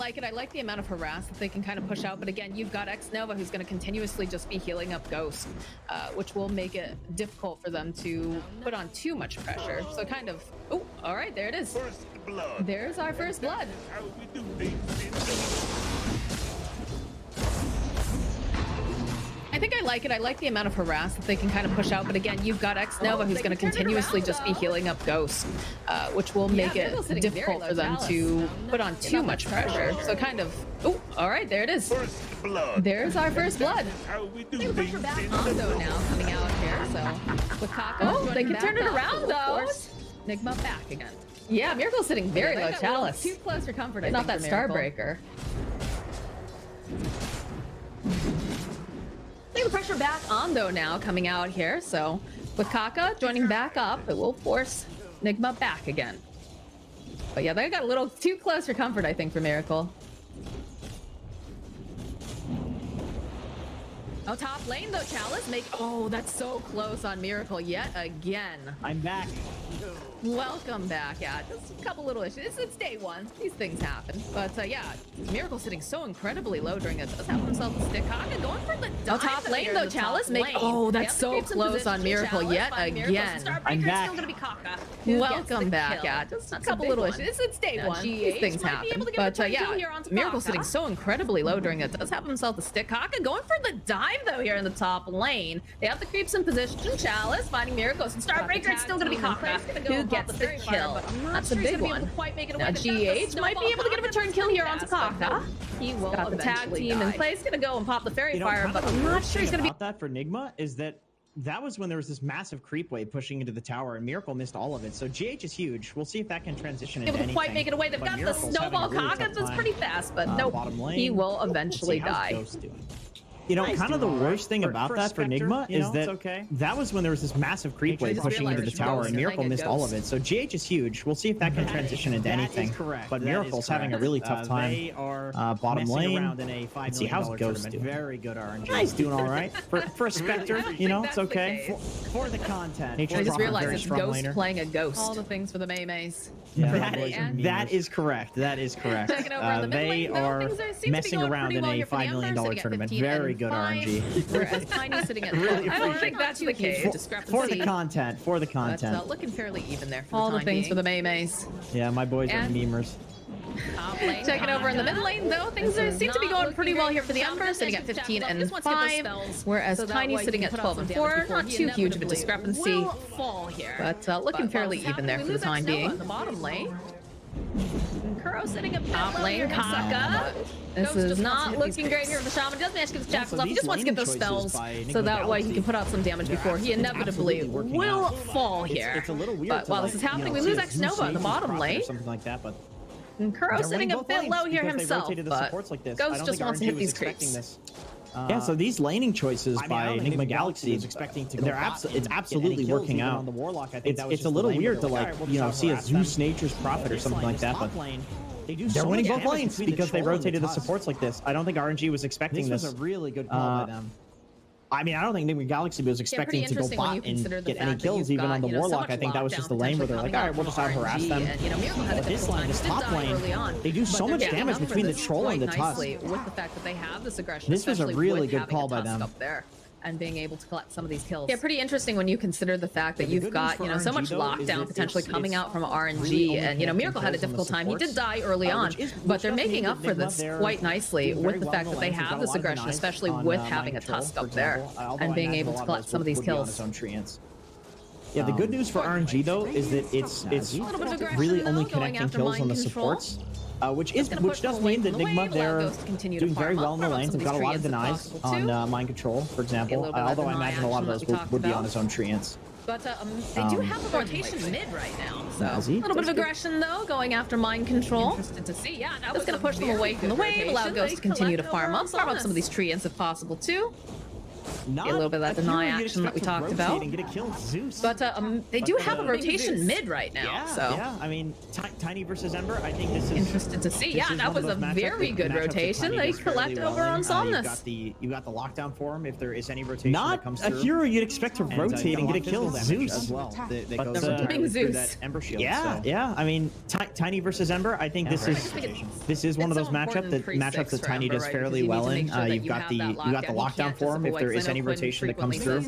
like it. I like the amount of harass that they can kind of push out. But again, you've got X-Nova who's going to continuously just be healing up Ghost, which will make it difficult for them to put on too much pressure. So kind of... Oh, all right, there it is. There's our first blood. I think I like it. I like the amount of harass that they can kind of push out. But again, you've got X-Nova who's going to continuously just be healing up Ghost, which will make it difficult for them to put on too much pressure. So kind of... Oh, all right, there it is. There's our first blood. They're back on though now coming out here. So with Kaka, oh, they can turn it around though. Nigma back again. Yeah, Miracle's sitting very low. Chalice. Too close for comfort. Not that Starbreaker. The pressure back on though now coming out here. So with Kaka joining back up, it will force Nigma back again. But yeah, they got a little too close for comfort, I think, for Miracle. Oh, top lane though, Chalice make... Oh, that's so close on Miracle yet again. I'm back. Welcome back. Yeah, just a couple little issues. It's day one. These things happen. But yeah, Miracle sitting so incredibly low during it. Does have himself a stick. Kaka going for the dive. Oh, top lane though, Chalice make... Oh, that's so close on Miracle yet again. I'm back. Still gonna be Kaka. Welcome back. Yeah, just a couple little issues. It's day one. These things happen. But yeah, Miracle sitting so incredibly low during it. Does have himself a stick. Kaka going for the dive though here in the top lane. They have the creeps in position. Chalice finding Miracles and Starbreaker. It's still gonna be Kaka who gets the kill. That's a big one. Now GH might be able to get a return kill here onto Kaka. He will got the tag team in place. Gonna go and pop the fairy fire, but I'm not sure he's gonna be. About that for Nigma is that was when there was this massive creep wave pushing into the tower, and Miracle missed all of it. So GH is huge. We'll see if that can transition into anything. Able to quite make it away. They've got the snowball. Kaka that's pretty fast, but nope. He will eventually die. You know, kind of the worst thing about that for Nigma is that that was when there was this massive creep wave pushing into the tower, and Miracle missed all of it. So GH is huge. We'll see if that can transition into anything. But Miracle's having a really tough time. They are bottom lane. Around in a $5 Let's see how's Ghost doing. Very good RNG. He's doing all right for a Spectre. You know, it's okay for the content. I just realized it's Ghost laner. playing a Ghost. All the things for the Maymays. Yeah, that is correct. That is correct. They are messing around in a $5 million tournament. Very good RNG. Whereas Tiny's sitting at... I don't think that's the case. For the content. For the content. But, looking fairly even there for all the things for the Maymays. Yeah, my boys are memers. Checking over in the mid lane, though, things seem to be going pretty well here for the Ember, sitting at 15 and 5, whereas Tiny's sitting at 12 and 4. Not too huge of a discrepancy, but looking fairly even there for the time being. The bottom lane. Kuro sitting up top lane, Kaka. This is not looking great here for the Shaman. Doesn't manage to get the shackles up. He just wants to get those spells so that way he can put out some damage before he inevitably will fall here. It's a little weird. But while this is happening, we lose X-Nova in the bottom lane. Something like that, but Kuro sitting a bit low here himself, but Ghost just wants to hit these creeps. Yeah, so these laning choices by Nigma Galaxy, it's absolutely working out. It's a little weird to, like, you know, see a Zeus Nature's Prophet or something like that, but they're winning both lanes because they rotated the supports like this. I don't think RNG was expecting this. This was a really good call by them. I mean, I don't think Nigma Galaxy was expecting to go bot and get any kills even on the Warlock. I think that was just the lane where they're like, all right, we'll just out-harass them. But this lane, this top lane, they do so much damage between the Troll and the Tusk. With the fact that they have this aggression, this was a really good call by them. And being able to collect some of these kills. Yeah, pretty interesting when you consider the fact that you've got, you know, so much lockdown potentially coming out from RNG, and, you know, Miracle had a difficult time. He did die early on, but they're making up for this quite nicely with the fact that they have this aggression, especially with having a Tusk up there and being able to collect some of these kills. Yeah, the good news for RNG though is that it's really only connecting kills on the supports. Which does mean that Nigma, they're doing very well in the lanes. They've got a lot of denies on mind control, for example. Although I imagine a lot of those would be on his own treants. But they do have a rotation mid right now, so a little bit of aggression though, going after mind control. Interested to see, yeah. That's gonna push them away from the wave, allow Ghost to continue to farm up some of these treants if possible too. Not a little bit of that a hero deny you'd action that we expect to talked about. rotate and get a kill with Zeus. But they do have a rotation Zeus. mid right now, Yeah, so yeah. I mean, Tiny versus Ember. I think this is interested to see. this Yeah, is that one was of a those matchups very that- good matchups that rotation. Tiny They does fairly collect over well on in. Somnus. You got the lockdown for him if there is any rotation Not that comes a through. hero you'd expect to rotate and get a kill with Zeus as well. That But goes the- entirely Zeus. through that Ember shield. Yeah, so. yeah. I mean, Tiny versus Ember. I think this is one of those matchups that Tiny does fairly well in. You've got the lockdown for him if there is any rotation that comes through, and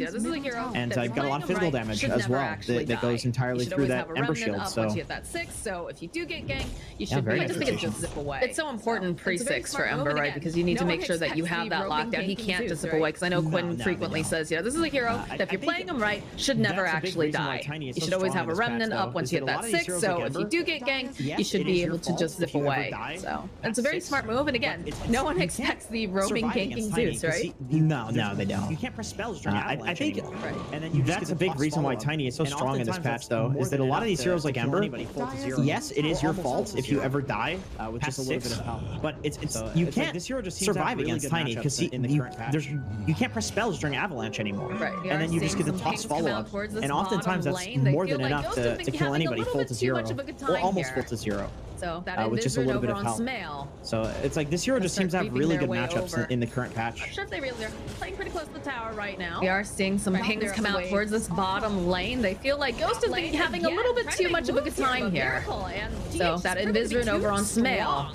you've got a lot of physical damage as well that goes entirely through that Ember shield. So you get that 6, so if you do get ganked, you Yeah, should very be nice just rotation. zip away. It's so important It's a very pre-6 for smart move, Ember, and right? again, Because you need to no make one sure that you expects have the that roving lockdown. He ganking can't Zeus, just zip right? away, because I know No, Quinn no, frequently no. says, this is a hero that if you're think playing him right, should never that's a big actually reason why die. Tiny is You so should always strong have a in this patch, remnant though, up once is you that hit a lot that of these 6, heroes so like if you Ember, do get ganked, yes, you should it be is your able to fault just zip if you ever away. die So at it's a very 6, smart move, and again, but no one you expects can't the roaming survive ganking against Tiny, Zeus, right? No, they don't. You can't press spells during Avalanche I think anymore. Right. And then you just that's get a the big toss reason why follow-up. Tiny is so And strong in this oftentimes patch, that's though, more is that a than lot of enough these to- heroes to like kill Ember, anybody full to zero. yes, it is Or your almost fault full to if you zero. ever die With past just a little 6, bit of help. but it's So you it's like can't this hero just seems to have survive really against good Tiny because matchups in the current patch. you can't press spells during Avalanche anymore, Right, we and are then you just get seeing the some toss pings come out follow-up, towards this and oftentimes bottom that's lane. They more feel than like enough Ghost is to having kill a anybody little full bit to too 0, much of a good or time almost here. full to 0. So that with just a Invision little bit over of on help. Smail. So it's like this hero just seems to have creeping really their good way matchups over. in the current patch. Sure, they really are playing pretty close to the tower right now. We are seeing some Right, pings they're come on the out way. towards this bottom lane. They feel like Ghost has been having a little bit too much of a good time here. So that Invision over on Smail.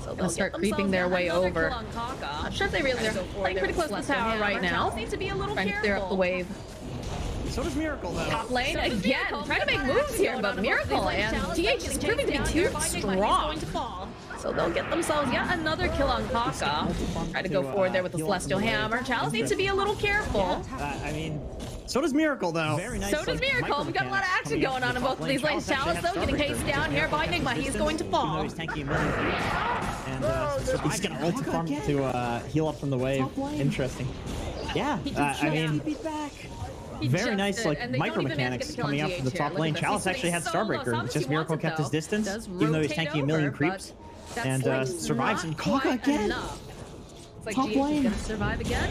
So they'll start creeping their way over. Not sure if they really are playing pretty close to the tower right now. Need to be a little Trying to clear up the wave. So does Miracle, though. Top lane So does again, Miracle. trying to make moves here, but Miracle and TH is proving to be too strong. So they'll get themselves yet another kill on Kaka. Try to go forward there with the Celestial Hammer. Chalice needs to be a little careful. I mean, so does Miracle, though. Very nice, So does like, Miracle. We've got a lot of action coming out going from on in the both top of these lane. lanes. Chalice Chalice, though, actually getting has paced Starbreaker. down here by Nigma. He's going to fall. Even though he's tanky a million creeps. And so he's gonna ult to heal up from the wave. Interesting. Yeah, I mean, very nice like micro mechanics coming out from the top lane. Chalice actually had Starbreaker. It's just Miracle kept his distance, even though he's tanking a million creeps, and survives. And Kaka again. It's like Top GH lane. is gonna survive again.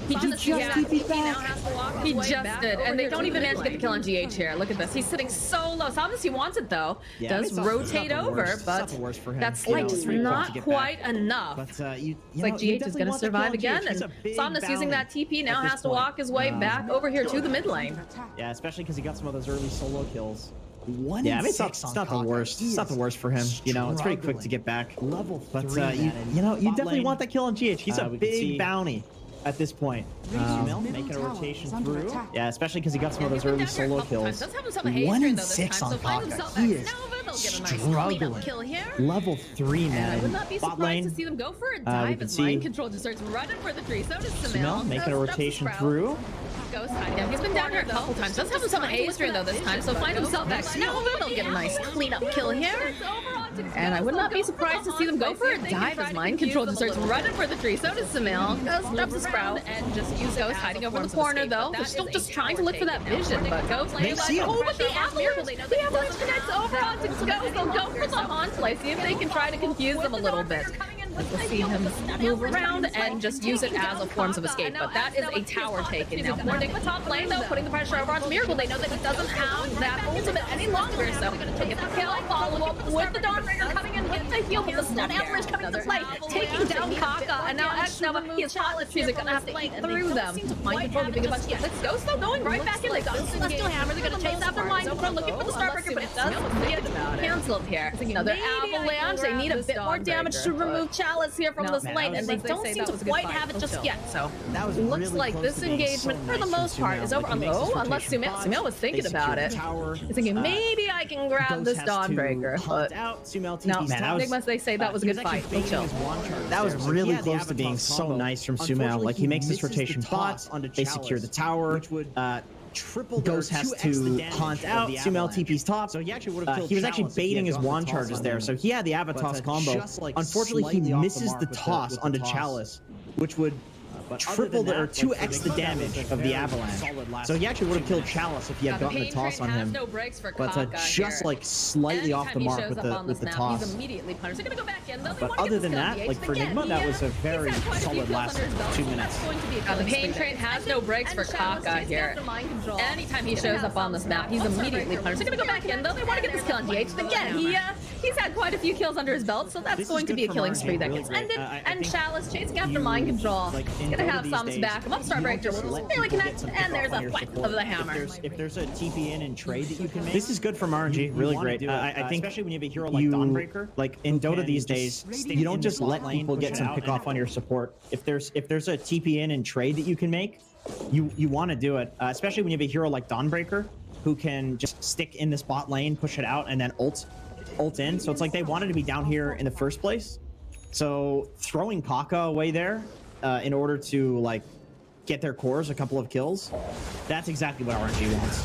He just TP back. now has to walk his He way just back did, over and they here don't to even the manage to get the kill on GH here. Look at this. He's sitting so low. Samus, he wants it though. Yeah, Does it's not rotate the over, worst. It's but not the worst for him. that's You know, like it's just pretty quick to not get quite back. enough. But you It's like you GH is definitely gonna want the kill survive on again, GH. He's and a big Somnus using that bounty TP now at this has to point. walk his way back over here to the mid lane. Yeah, especially because he got some of those early solo kills. 1 Yeah, I in mean, it's 6 not the on worst. Kaka. It's not the worst for him. You know, it's pretty quick to Struggling. get back. Level 3, But man, you and know, you bot definitely lane, want that kill on GH. He's a we can big see- bounty at this point. making a rotation through. Yeah, especially because he got some of those early solo kills. Does have himself a haze 1 during in though this 6 time, on so find Kaka. himself He back. is Nova, they'll get a nice struggling. cleanup kill here. Level 3, And I would man. not be Bot surprised lane. to see them go for a we dive can as see Mind Control just starts running for the tree. So does Smell Samel. making a rotation Sprout. through. Ghost hiding. Yeah, he's been down here a couple times. Does have himself a haze during though this time, so find himself back. Nova, they'll get a nice cleanup kill here. And I would not be surprised to see them go for a dive as Mind Control just starts running for the tree. So does Samel. Ghost drops a Sprout. and just use Ghost hiding over the corner though. They're still just trying to look for that vision, but Ghost They see him. oh, but the Avalanche! The Avalanche connects over onto Ghost. They'll go for the Haunt play, see if they can try to confuse them a little bit. We'll see him move around and just use it as a forms of escape, but that is a tower taken now. For Nigma top lane though, putting the pressure over onto Miracle. They know that he doesn't have that ultimate any longer, so they get the kill, follow up with the Dawnbreaker coming in with the heal, but the stun avalanche coming into play, taking down Kaka, and now X Nova, his Heartless Trees are gonna have to eat through them. Mind Control giving a bunch of hits. Ghost though going right back in, they got the Celestial Hammer, they're gonna chase after Mind Control, looking for the Starbreaker, but it does get cancelled here. Another avalanche, they need a bit more damage to remove Chalice here from this lane, and they don't seem to quite have it just yet, so That was looks really like close this to being engagement so for the nice most from part Sumail. is over. Like, he makes this Unless rotation Sumail was thinking they about secure it. the tower. He's thinking maybe I can grab Ghost this has to Dawnbreaker, hunt but out Sumail no, TP's top. Nigma, they say that was a good fight. We'll chill. That was really close to being so nice from Sumail. Like, he makes this rotation bot, they secure the tower, triple Ghost has to hunt out Sumail TP's top. So he actually would have killed he was actually Chalice if he baiting had his gotten the wand toss charges on there, him. so he had the Avatos But, combo. just, like, Unfortunately, he slightly off the misses mark the with the- toss with the onto toss. Chalice, which would tripled or 2x the damage of the avalanche. So he actually would have killed Chalice if he had gotten the toss on him. No breaks for But just here. like slightly off the mark with the toss. He's immediately punished. They're gonna go back in, though. But other than that, like for Nigma, that was a very solid last 2 minutes. The pain train has no breaks for Kaka here. Anytime he shows up on this map, he's immediately punished. They're gonna go back in, though. They want to get this kill on DH. Again, he's had quite a few kills under his belt, so that's going to be a killing spree that gets ended. And Chalice chasing after mind control. Gonna have some to back him up. Starbreaker will really connect, and there's a whack of the hammer. If there's a TP in and trade that you can make, This is good from RNG, really great. I think especially when you have a hero like Dawnbreaker, like in Dota these days, you don't just let people get some pick off on your support. If there's a TP in and trade that you can make, you want to do it, especially when you have a hero like Dawnbreaker who can just stick in this bot lane, push it out, and then ult in. So it's like they wanted to be down here in the first place. So throwing Kaka away there in order to like get their cores a couple of kills, that's exactly what RNG wants.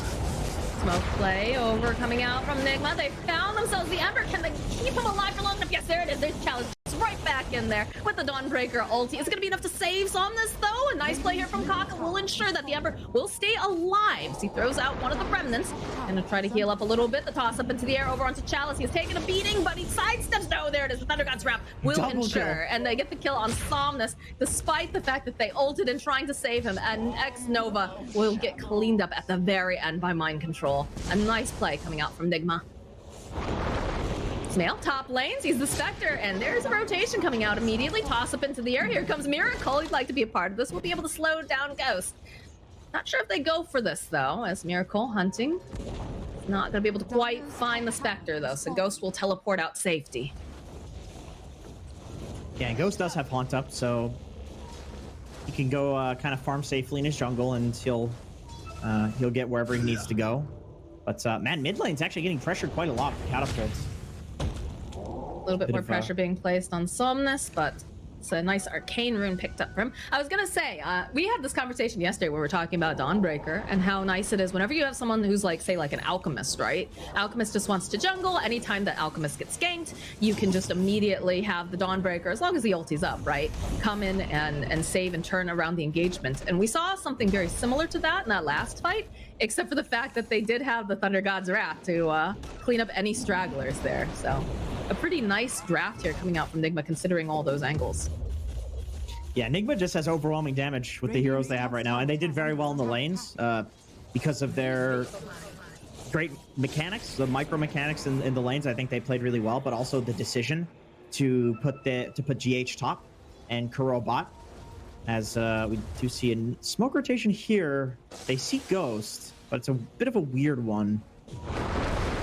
Smoke play over coming out from Nigma. They found themselves the Ember. Can they keep him alive for long enough? Yes, there it is. There's Challenge right back in there with the Dawnbreaker ulti. Is it going to be enough to save Somnus, though? A nice play here from Kaka will ensure that the Ember will stay alive. So he throws out one of the remnants. Gonna try to heal up a little bit. The toss up into the air over onto Chalice. He's taking a beating, but he sidesteps. No, there it is. The Thunder God's Wrap will Double ensure. kill. And they get the kill on Somnus, despite the fact that they ulted in trying to save him. And X-Nova will get cleaned up at the very end by mind control. A nice play coming out from Nigma. Snail top lane sees the Spectre, and there's a rotation coming out immediately. Toss up into the air. Here comes Miracle. He'd like to be a part of this. We'll be able to slow down Ghost. Not sure if they go for this, though, as Miracle hunting. Not going to be able to quite find the Spectre, though, so Ghost will teleport out to safety. Yeah, and Ghost does have Haunt up, so he can go kind of farm safely in his jungle, and he'll get wherever he needs to go. But man, mid lane's actually getting pressured quite a lot with catapults. A little bit more pressure being placed on Somnus, but it's a nice arcane rune picked up for him. I was gonna say, we had this conversation yesterday where we were talking about Dawnbreaker and how nice it is whenever you have someone who's like, say, like an Alchemist, right? Alchemist just wants to jungle. Anytime that Alchemist gets ganked, you can just immediately have the Dawnbreaker, as long as the ulti's up, right? Come in and save and turn around the engagement. And we saw something very similar to that in that last fight, except for the fact that they did have the Thunder God's Wrath to clean up any stragglers there. So a pretty nice draft here coming out from Nigma, considering all those angles. Yeah, Nigma just has overwhelming damage with the heroes they have right now, and they did very well in the lanes because of their great mechanics, the micro mechanics in the lanes. I think they played really well, but also the decision to put GH top and Kuro bot. As we do see a smoke rotation here, they see Ghost, but it's a bit of a weird one.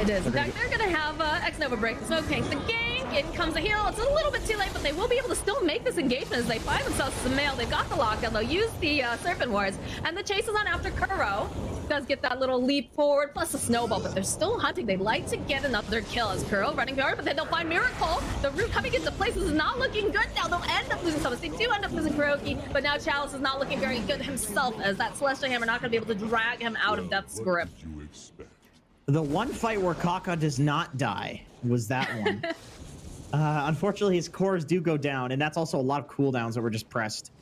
It is. In fact, they're going to have X-Nova break the smoke tank. The gank, in comes the heal. It's a little bit too late, but they will be able to still make this engagement as they find themselves some mail. They've got the lockdown. They'll use the Serpent Wards, and the chase is on after Kuro. Does get that little leap forward, plus a snowball, but they're still hunting. They'd like to get another kill as Kuro running forward, but then they'll find Miracle. The route coming into place is not looking good now. They'll end up losing Thomas. They do end up losing Kuroki, but now Chalice is not looking very good himself, as that Celestial Hammer not going to be able to drag him out of Death's grip. The one fight where Kaka does not die was that one. Unfortunately, his cores do go down, and that's also a lot of cooldowns that were just pressed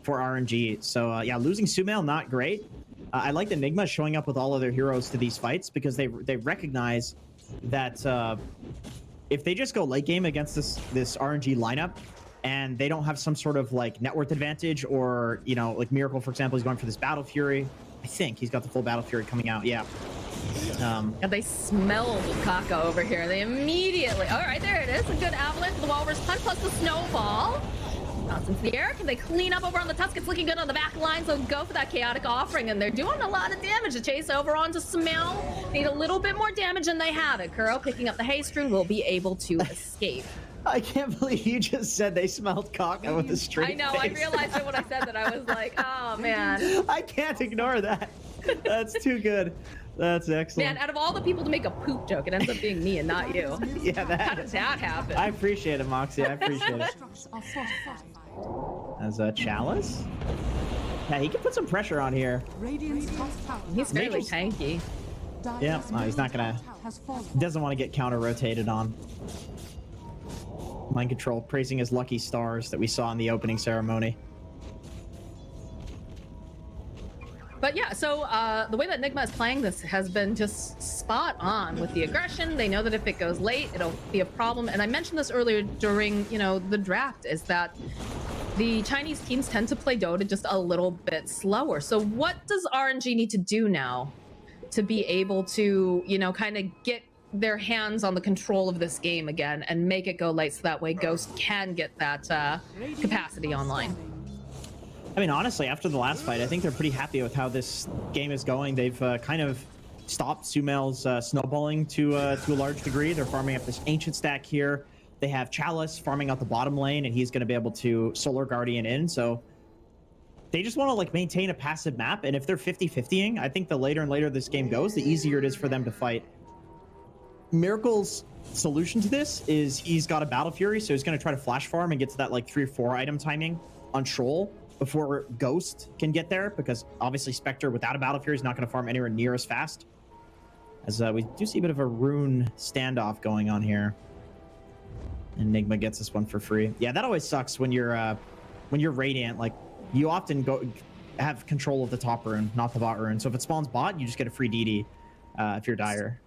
for RNG. So yeah, losing Sumail, not great. I like the Nigma showing up with all of their heroes to these fights because they recognize that if they just go late game against this RNG lineup and they don't have some sort of like net worth advantage, or you know, like Miracle, for example, he's going for this Battle Fury. I think he's got the full Battle Fury coming out. Yeah. And they smelled Kaka over here. They immediately... All right, there it is. A good avalanche of the Walrus Punch plus the snowball. Bounce into the air. Can they clean up over on the Tusk? It's looking good on the back line, so go for that Chaotic Offering, and they're doing a lot of damage. To chase over onto Smell. Need a little bit more damage than they have. And Kuro picking up the haste rune will be able to escape. I can't believe you just said they smelled Kaka with a straight I know, face. I realized it when I said that. I was like, oh, man. I can't ignore that. That's too good. That's excellent. Man, out of all the people to make a poop joke, it ends up being me and not you. Yeah, How did that happen? I appreciate it, Moxie. I appreciate it. As a Chalice? Yeah, he can put some pressure on here. He's fairly tanky. Yeah, he's not gonna... Doesn't want to get counter-rotated on. Mind Control praising his lucky stars that we saw in the opening ceremony. But yeah, so the way that Nigma is playing this has been just spot on with the aggression. They know that if it goes late, it'll be a problem. And I mentioned this earlier during, you know, the draft, is that the Chinese teams tend to play Dota just a little bit slower. So what does RNG need to do now to be able to, you know, kind of get their hands on the control of this game again and make it go late, so that way Ghost can get that capacity online? I mean, honestly, after the last fight, I think they're pretty happy with how this game is going. They've kind of stopped Sumail's snowballing to a large degree. They're farming up this Ancient stack here. They have Chalice farming out the bottom lane, and he's going to be able to Solar Guardian in. So they just want to like maintain a passive map. And if they're 50-50ing, I think the later and later this game goes, the easier it is for them to fight. Miracle's solution to this is he's got a Battle Fury, so he's going to try to flash farm and get to that like 3 or 4 item timing on Troll before Ghost can get there, because obviously Spectre without a Battle Fury is not going to farm anywhere near as fast. As we do see a bit of a rune standoff going on here. And Nigma gets this one for free. Yeah, that always sucks when you're Radiant. Like, you often have control of the top rune, not the bot rune. So if it spawns bot, you just get a free DD if you're Dire.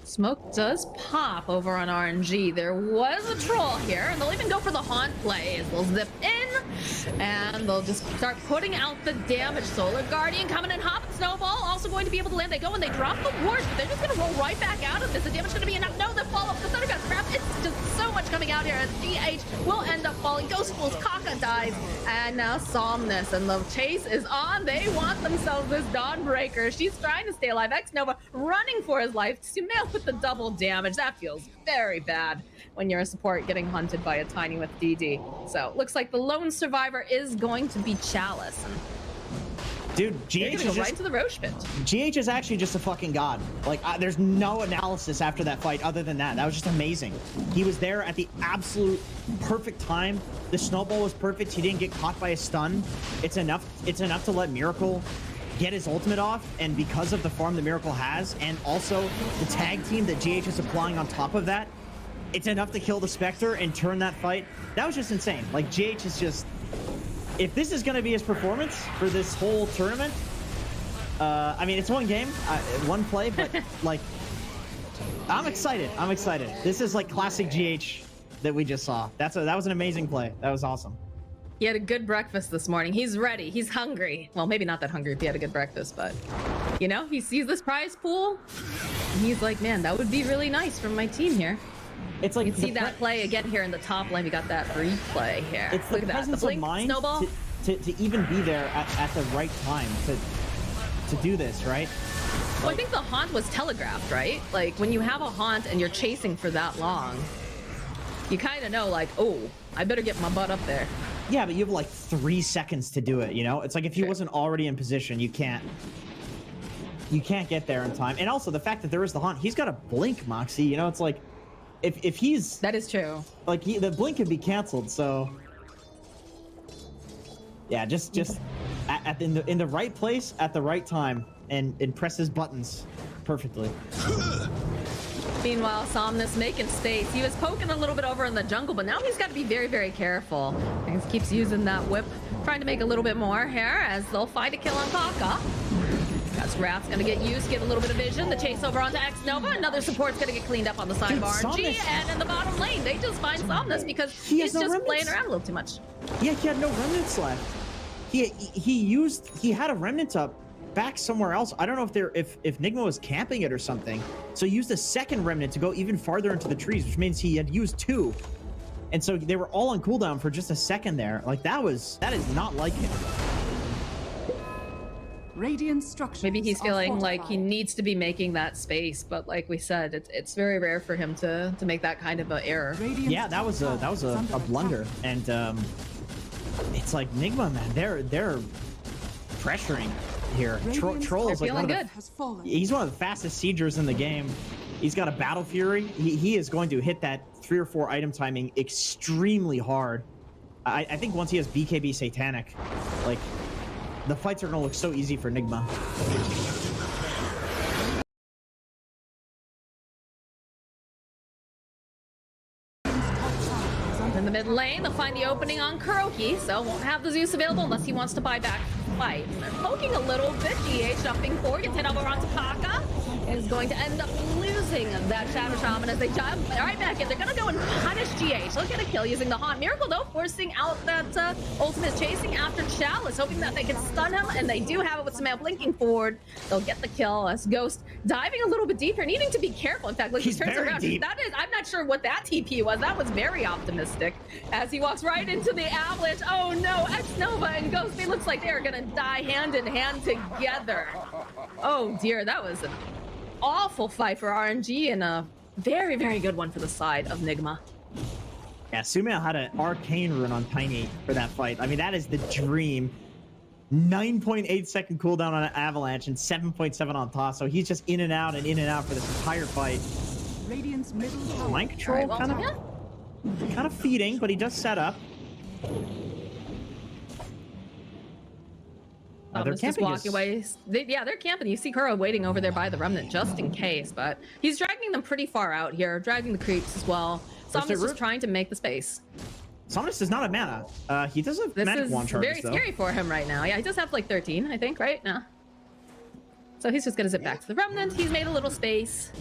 Smoke does pop over on RNG. There was a troll here, and they'll even go for the haunt plays. They'll zip in, and they'll just start putting out the damage. Solar Guardian coming in hot. Snowball also going to be able to land. They go and they drop the wards, but they're just going to roll right back out of this. The damage going to be enough. No, the follow-up. The Thunder got scrapped. It's just so much coming out here as GH will end up falling. Ghost Fools, Kaka dies, and now Somnus, and the chase is on. They want themselves this Dawnbreaker. She's trying to stay alive. X-Nova running for his life. Sumail with the double damage. That feels very bad when you're a support getting hunted by a Tiny with DD. So looks like the lone survivor is going to be Chalice. Dude, GH is go right to the Roche pit. GH is actually just a fucking god. Like, there's no analysis after that fight other than that. That was just amazing. He was there at the absolute perfect time. The snowball was perfect. He didn't get caught by a stun. It's enough to let Miracle get his ultimate off, and because of the farm that Miracle has, and also the tag team that GH is applying on top of that, it's enough to kill the Spectre and turn that fight. That was just insane. Like, GH is just... If this is going to be his performance for this whole tournament, I mean, it's one game, one play, but, like, I'm excited. I'm excited. This is, like, classic GH that we just saw. That was an amazing play. That was awesome. He had a good breakfast this morning. He's ready. He's hungry. Well, maybe not that hungry if he had a good breakfast, but, you know, he sees this prize pool, and he's like, man, that would be really nice from my team here. It's like you can see that play again here in the top lane. We got that replay here. It's Look the at that. presence The blink, of mind snowball. to even be there at the right time to do this, right? Well, I think the haunt was telegraphed, right? Like, when you have a haunt and you're chasing for that long, you kind of know, like, oh, I better get my butt up there. Yeah, but you have like 3 seconds to do it, you know? It's like if he wasn't already in position, you can't get there in time. And also the fact that there is the haunt, he's got a blink, Moxie, you know? It's like, if he's... That is true. Like, the blink can be canceled, so... Yeah, just in the right place at the right time and press his buttons perfectly. Meanwhile, Somnus making space. He was poking a little bit over in the jungle, but now he's got to be very, very careful. He keeps using that whip, trying to make a little bit more here as they'll find a kill on Kaka. That's Wrath's gonna get used, get a little bit of vision. The chase over onto X-Nova. Another support's gonna get cleaned up on the side of RNG. And in the bottom lane, they just find Somnus because he's just playing around a little too much. Yeah, he had no remnants left. He had a remnant up back somewhere else. I don't know if Nigma was camping it or something. So he used a second remnant to go even farther into the trees, which means he had used 2. And so they were all on cooldown for just a second there. Like, that is not like him. Radiant structures. Maybe he's feeling like he needs to be making that space, but like we said, it's very rare for him to make that kind of an error. Yeah, that was a blunder, and it's like Nigma, man, they're pressuring here. Troll is like he's one of the fastest siegers in the game. He's got a Battle Fury. He is going to hit that 3 or 4 item timing extremely hard. I think once he has BKB Satanic, like, the fights are going to look so easy for Nigma. In the mid lane, they'll find the opening on Kuroki, so won't have the Zeus available unless he wants to buy back fight. They're poking a little bit. GH jumping forward, gets hit over onto Kaka. Is going to end up losing that Shadow Shaman as they jump right back in. They're going to go and punish GH. They'll get a kill using the Haunt. Miracle, though, forcing out that ultimate, chasing after Chalice, hoping that they can stun him, and they do have it with Sumail blinking forward. They'll get the kill as Ghost diving a little bit deeper, needing to be careful. In fact, like he turns around. Deep. That is, I'm not sure what that TP was. That was very optimistic as he walks right into the avalanche. Oh no, X-Nova and Ghost, it looks like they're going to die hand in hand together. Oh dear, that was an awful fight for RNG and a very, very good one for the side of Nigma. Yeah, Sumail had an arcane rune on Tiny for that fight. I mean, that is the dream. 9.8 second cooldown on an avalanche and 7.7 on toss. So he's just in and out for this entire fight. Radiant's middle Mind control kind of feeding, but he does set up. They're camping. Walking away. They're camping. You see Kuro waiting over there by the remnant just in case, but he's dragging them pretty far out here, dragging the creeps as well. Somnus is just trying to make the space. Somnus is not a mana. He does have magic wand charges, very scary for him right now. Yeah, he does have like 13, I think, right? No. So he's just gonna zip back to the remnant. He's made a little space.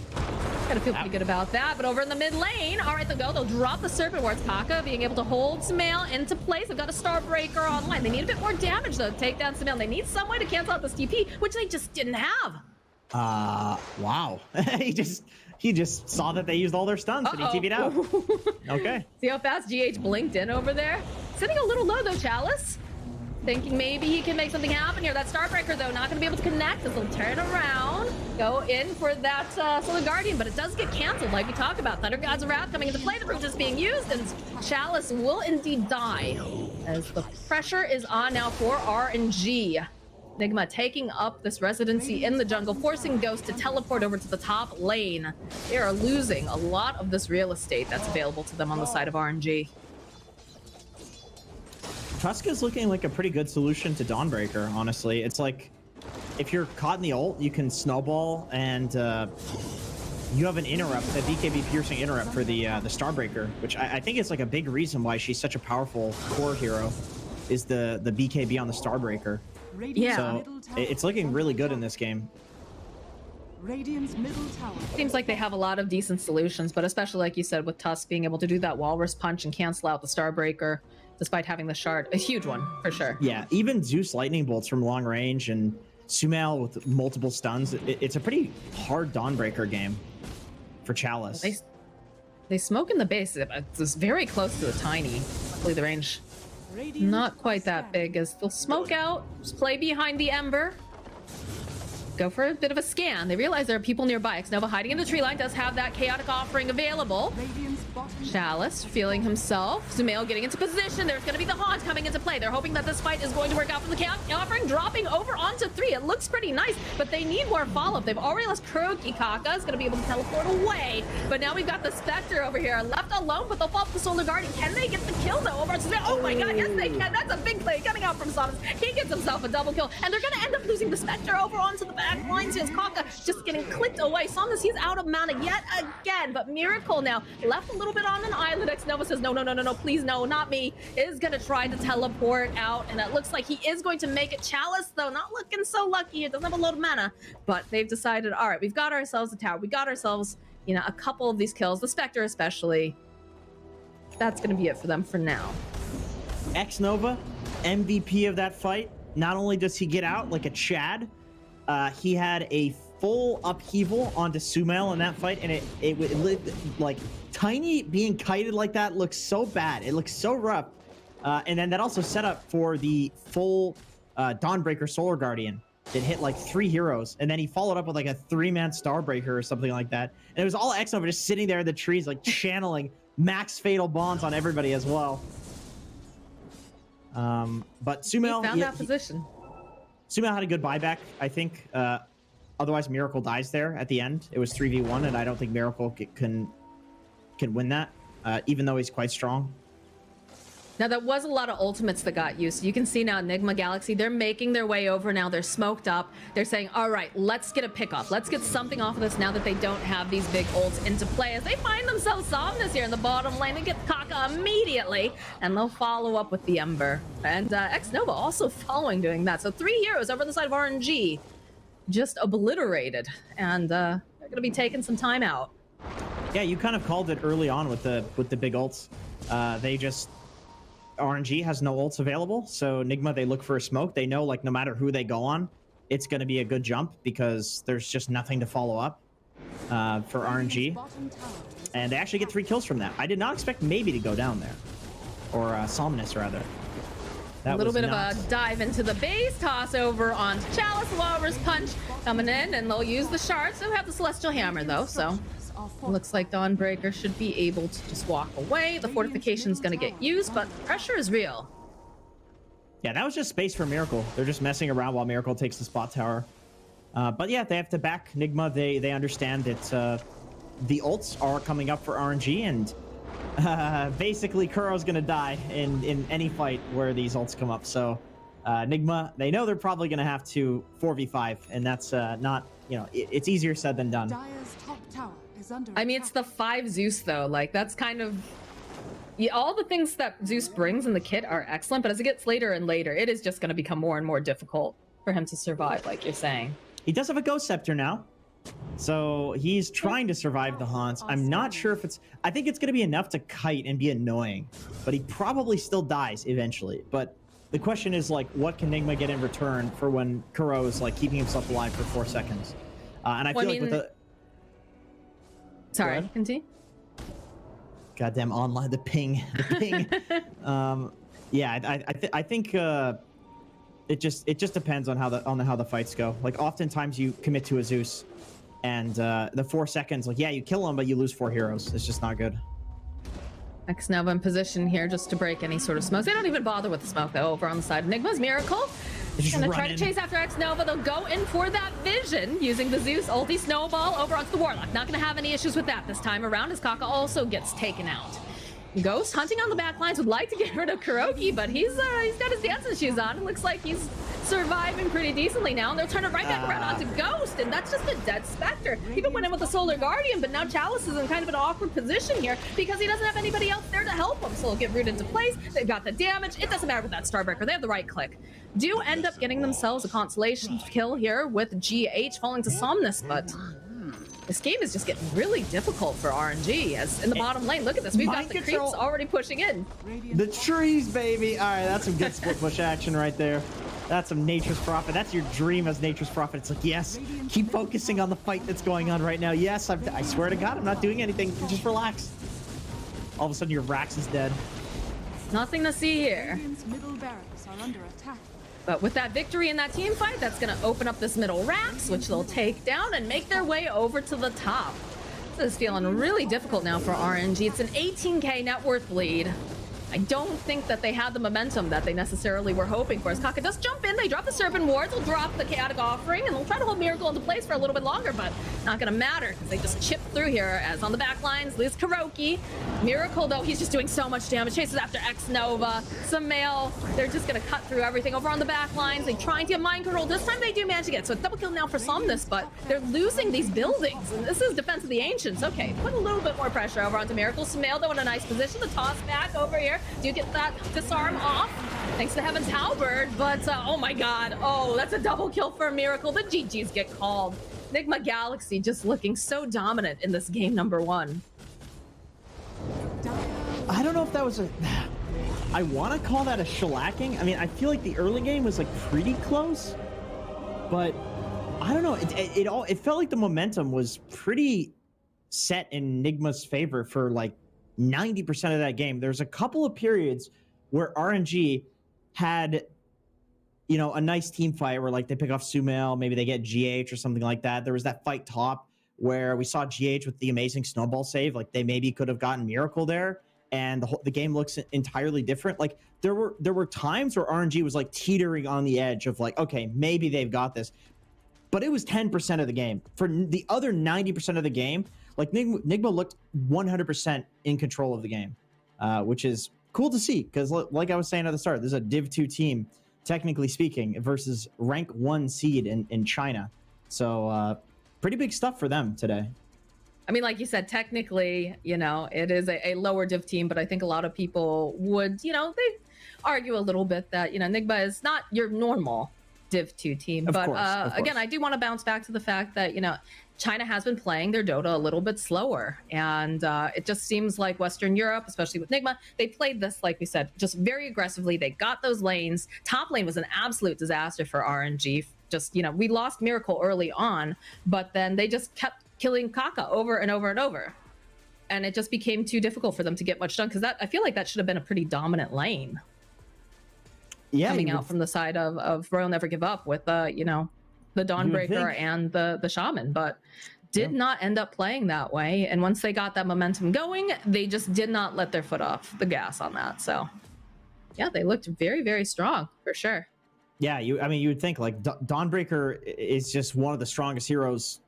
Gotta feel pretty good about that. But over in the mid lane, all right, they'll drop the Serpent Wards. Kaka being able to hold Sumail into place. They've got a Starbreaker online. They need a bit more damage, though, to take down Sumail. They need some way to cancel out this TP, which they just didn't have. Wow. he just saw that they used all their stuns and he TP'd out. Okay. See how fast GH blinked in over there? Sitting a little low, though, Chalice. Thinking maybe he can make something happen here. That Starbreaker, though, not going to be able to connect as they'll turn around, go in for that Solar Guardian, but it does get canceled like we talked about. Thunder God's Wrath coming into play. The root is being used, and Chalice will indeed die as the pressure is on now for RNG. Nigma taking up this residency in the jungle, forcing Ghost to teleport over to the top lane. They are losing a lot of this real estate that's available to them on the side of RNG. Tuska's looking like a pretty good solution to Dawnbreaker, honestly. It's like, if you're caught in the ult, you can snowball, and you have an interrupt, a BKB piercing interrupt for the Starbreaker, which I think is like a big reason why she's such a powerful core hero, is the BKB on the Starbreaker. Yeah. So it's looking really good in this game. Radiant's middle tower. Seems like they have a lot of decent solutions, but especially like you said, with Tusk being able to do that Walrus Punch and cancel out the Starbreaker, despite having the shard, a huge one for sure. Yeah, even Zeus lightning bolts from long range and Sumail with multiple stuns. It's a pretty hard Dawnbreaker game for Chalice. They smoke in the base. It's very close to the Tiny. Luckily the range not quite that big, as they'll smoke out, just play behind the Ember, go for a bit of a scan. They realize there are people nearby. X-Nova hiding in the tree line does have that chaotic offering available. Chalice feeling himself. Sumail getting into position. There's going to be the Haunt coming into play. They're hoping that this fight is going to work out from the chaotic offering, dropping over onto 3. It looks pretty nice, but they need more follow-up. They've already lost Kuroki. Kaka is going to be able to teleport away, but now we've got the Spectre over here left alone, but they'll fall off the Solar Guardian. Can they get the kill though over on Sumail? Oh my god, yes they can. That's a big play coming out from Somnus. He gets himself a double kill, and they're going to end up losing the Spectre over onto the back line. So Kaka just getting clicked away. Somnus, he's out of mana yet again, but Miracle now left a little bit on an island. X-Nova says, no, please, no, not me. Is going to try to teleport out, and it looks like he is going to make it. Chalice, though, not looking so lucky. It doesn't have a load of mana, but they've decided, all right, we've got ourselves a tower. We got ourselves, you know, a couple of these kills, the Spectre especially. That's going to be it for them for now. X-Nova, MVP of that fight. Not only does he get out like a Chad, he had a full upheaval onto Sumail in that fight, and it like Tiny being kited like that looks so bad. It looks so rough. And then that also set up for the full Dawnbreaker Solar Guardian. It hit like 3 heroes, and then he followed up with like a 3-man Starbreaker or something like that. And it was all X-Nova just sitting there in the trees, like channeling max fatal bonds on everybody as well. But Sumail found that position. Sumail had a good buyback, I think. Otherwise, Miracle dies there at the end. It was 3v1, and I don't think Miracle can win that, even though he's quite strong. Now, that was a lot of ultimates that got used. You can see now Nigma Galaxy, they're making their way over now. They're smoked up. They're saying, all right, let's get a pick off. Let's get something off of this now that they don't have these big ults into play. As they find themselves Somnus here in the bottom lane, they get Kaka immediately, and they'll follow up with the Ember. And X-Nova also following doing that. So 3 heroes over on the side of RNG just obliterated. And they're going to be taking some time out. Yeah, you kind of called it early on with the big ults. RNG has no ults available, so Nigma, they look for a smoke. They know, like, no matter who they go on, it's going to be a good jump because there's just nothing to follow up for RNG. And they actually get 3 kills from that. I did not expect maybe to go down there. Or Somnus, rather. A little bit of a dive into the base, toss over onto Chalice, Walrus Punch coming in, and they'll use the shards. They'll have the Celestial Hammer, though, so... Looks like Dawnbreaker should be able to just walk away. The fortification's going to get used, but pressure is real. Yeah, that was just space for Miracle. They're just messing around while Miracle takes the spot tower. But yeah, they have to back Nigma. They understand that the ults are coming up for RNG, and basically Kuro's going to die in any fight where these ults come up. So Nigma, they know they're probably going to have to 4v5, and that's not, you know, it's easier said than done. Dire's top tower is under I mean, it's the 5 Zeus, though. Like, that's kind of... Yeah, all the things that Zeus brings in the kit are excellent, but as it gets later and later, it is just going to become more and more difficult for him to survive, like you're saying. He does have a Ghost Scepter now, so he's trying to survive the haunts. I'm not sure if it's... I think it's going to be enough to kite and be annoying, but he probably still dies eventually. But the question is, like, what can Nigma get in return for when Kuro is, like, keeping himself alive for 4 seconds? And I feel like with the... Sorry, continue. Goddamn online, the ping. Yeah, I think it just depends on how the fights go. Like, oftentimes you commit to a Zeus, and the 4 seconds, like, yeah, you kill him, but you lose 4 heroes. It's just not good. X-Nova in position here just to break any sort of smoke. They don't even bother with the smoke, though, over on the side of Nigma's Miracle. Gonna try to chase after X-Nova. They'll go in for that vision using the Zeus ulti snowball over onto the Warlock. Not gonna have any issues with that this time around, as Kaka also gets taken out. Ghost hunting on the back lines, would like to get rid of Kuroki, but he's got his dancing shoes on. It looks like he's surviving pretty decently now, and they'll turn it right back around onto Ghost, and that's just a dead Spectre. Even went in with the Solar Guardian, but now Chalice is in kind of an awkward position here because he doesn't have anybody else there to help him, so he'll get rooted into place. They've got the damage. It doesn't matter with that Starbreaker. They have the right click. Do end up getting themselves a consolation kill here with GH falling to Somnus, but this game is just getting really difficult for RNG, as in the bottom lane. Look at this. We've got the creeps already pushing in. The trees, baby. All right, that's some good split push action right there. That's some Nature's Prophet. That's your dream as Nature's Prophet. It's like, yes, keep focusing on the fight that's going on right now. Yes, I swear to God, I'm not doing anything. Just relax. All of a sudden, your Rax is dead. Nothing to see here. Radiant's middle barracks are under attack. But with that victory in that team fight, that's going to open up this middle Rax, which they'll take down and make their way over to the top. This is feeling really difficult now for RNG. It's an 18k net worth lead. I don't think that they had the momentum that they necessarily were hoping for. As Kaka does jump in, they drop the Serpent Wards, they'll drop the Chaotic Offering, and they'll try to hold Miracle into place for a little bit longer, but not gonna matter, because they just chip through here. As on the back lines, Liz Kuroki. Miracle, though, he's just doing so much damage. Chases after X-Nova, Sumail. They're just gonna cut through everything. Over on the back lines, they're trying to get Mind Control. This time they do manage to get, so it's double kill now for Somnus, but they're losing these buildings, and this is Defense of the Ancients. Okay, put a little bit more pressure over onto Miracle. Sumail, though, in a nice position. The toss back over here. Do get that disarm off thanks to Heaven's Halberd, but oh my god, oh, that's a double kill for a Miracle. The GGs get called. Nigma Galaxy just looking so dominant in this game number 1. I don't know if that was a... I want to call that a shellacking. I mean, I feel like the early game was like pretty close, but I don't know. It felt like the momentum was pretty set in Nigma's favor for like 90% of that game. There's a couple of periods where RNG had, you know, a nice team fight where like they pick off Sumail, maybe they get GH or something like that. There was that fight top where we saw GH with the amazing snowball save. Like they maybe could have gotten Miracle there, and the game looks entirely different. Like there were times where RNG was like teetering on the edge of like, okay, maybe they've got this, but it was 10% of the game. For the other 90% of the game, like Nigma looked 100% in control of the game, which is cool to see, because like I was saying at the start, there's a Div 2 team, technically speaking, versus rank 1 seed in China. So pretty big stuff for them today. I mean, like you said, technically, you know, it is a lower div team, but I think a lot of people would, you know, they argue a little bit that, you know, Nigma is not your normal div 2 team. Of but course. again, I do want to bounce back to the fact that, you know, China has been playing their Dota a little bit slower. And it just seems like Western Europe, especially with Nigma, they played this, like we said, just very aggressively. They got those lanes. Top lane was an absolute disaster for RNG. Just, you know, we lost Miracle early on, but then they just kept killing Kaka over and over and over. And it just became too difficult for them to get much done, because that, I feel like that should have been a pretty dominant lane. Yeah, coming out from the side of Royal Never Give Up with you know, the Dawnbreaker and the Shaman, but did not end up playing that way. And once they got that momentum going, they just did not let their foot off the gas on that. So yeah, they looked very, very strong for sure. Yeah, I mean, you would think like Dawnbreaker is just one of the strongest heroes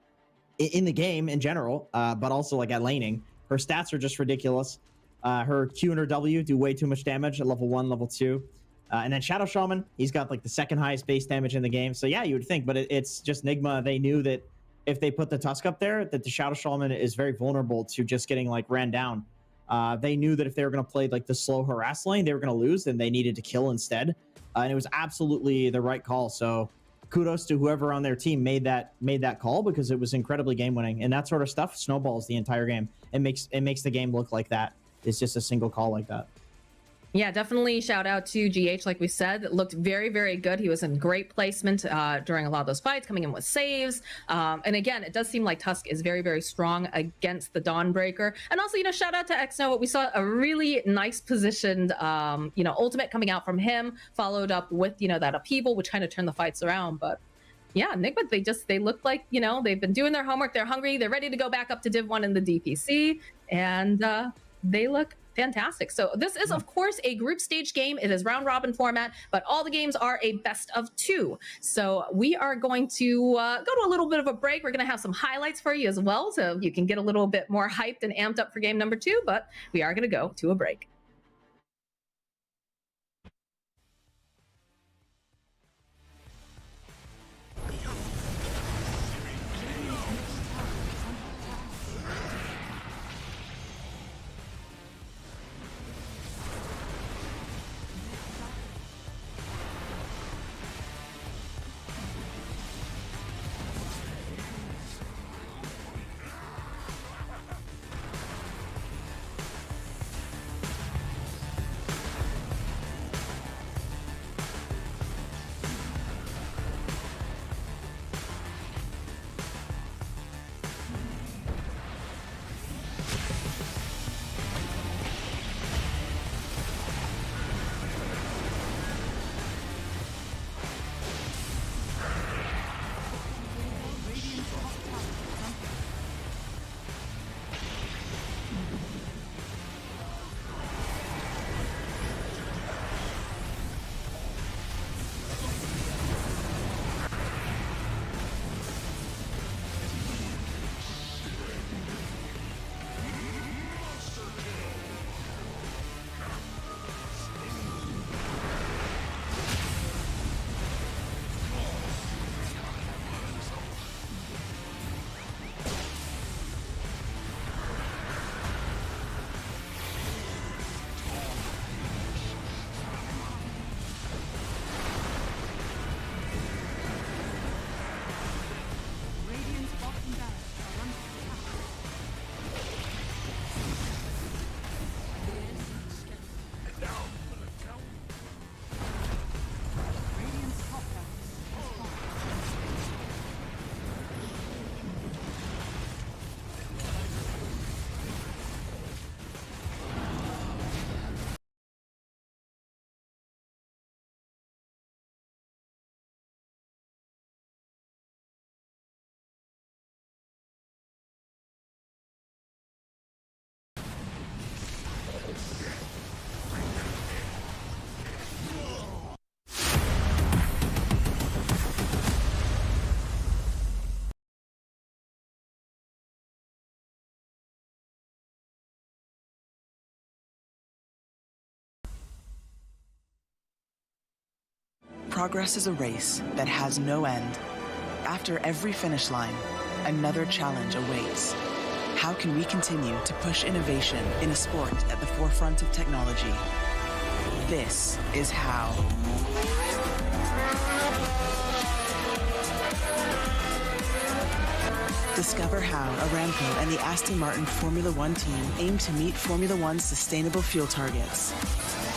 in the game in general, but also like at laning. Her stats are just ridiculous. Her Q and her W do way too much damage at level 1, level 2. And then Shadow Shaman, he's got like the second highest base damage in the game. So yeah, you would think, but it's just Nigma. They knew that if they put the Tusk up there, that the Shadow Shaman is very vulnerable to just getting like ran down. They knew that if they were going to play like the slow harass lane, they were going to lose, and they needed to kill instead. And it was absolutely the right call. So kudos to whoever on their team made that call, because it was incredibly game winning. And that sort of stuff snowballs the entire game. It makes the game look like that. It's just a single call like that. Yeah, definitely shout out to GH. Like we said, it looked very, very good. He was in great placement during a lot of those fights, coming in with saves. And again, it does seem like Tusk is very, very strong against the Dawnbreaker. And also, you know, shout out to Xno. We saw a really nice positioned, you know, ultimate coming out from him, followed up with, you know, that upheaval, which kind of turned the fights around. But yeah, Nigma, they look like, you know, they've been doing their homework. They're hungry. They're ready to go back up to Div 1 in the DPC. And they look fantastic. So this is, of course, a group stage game. It is round robin format, but all the games are a best of 2. So we are going to go to a little bit of a break. We're going to have some highlights for you as well, so you can get a little bit more hyped and amped up for game number 2, but we are going to go to a break. Progress is a race that has no end. After every finish line, another challenge awaits. How can we continue to push innovation in a sport at the forefront of technology? This is how. Discover how Aramco and the Aston Martin Formula One team aim to meet Formula One's sustainable fuel targets.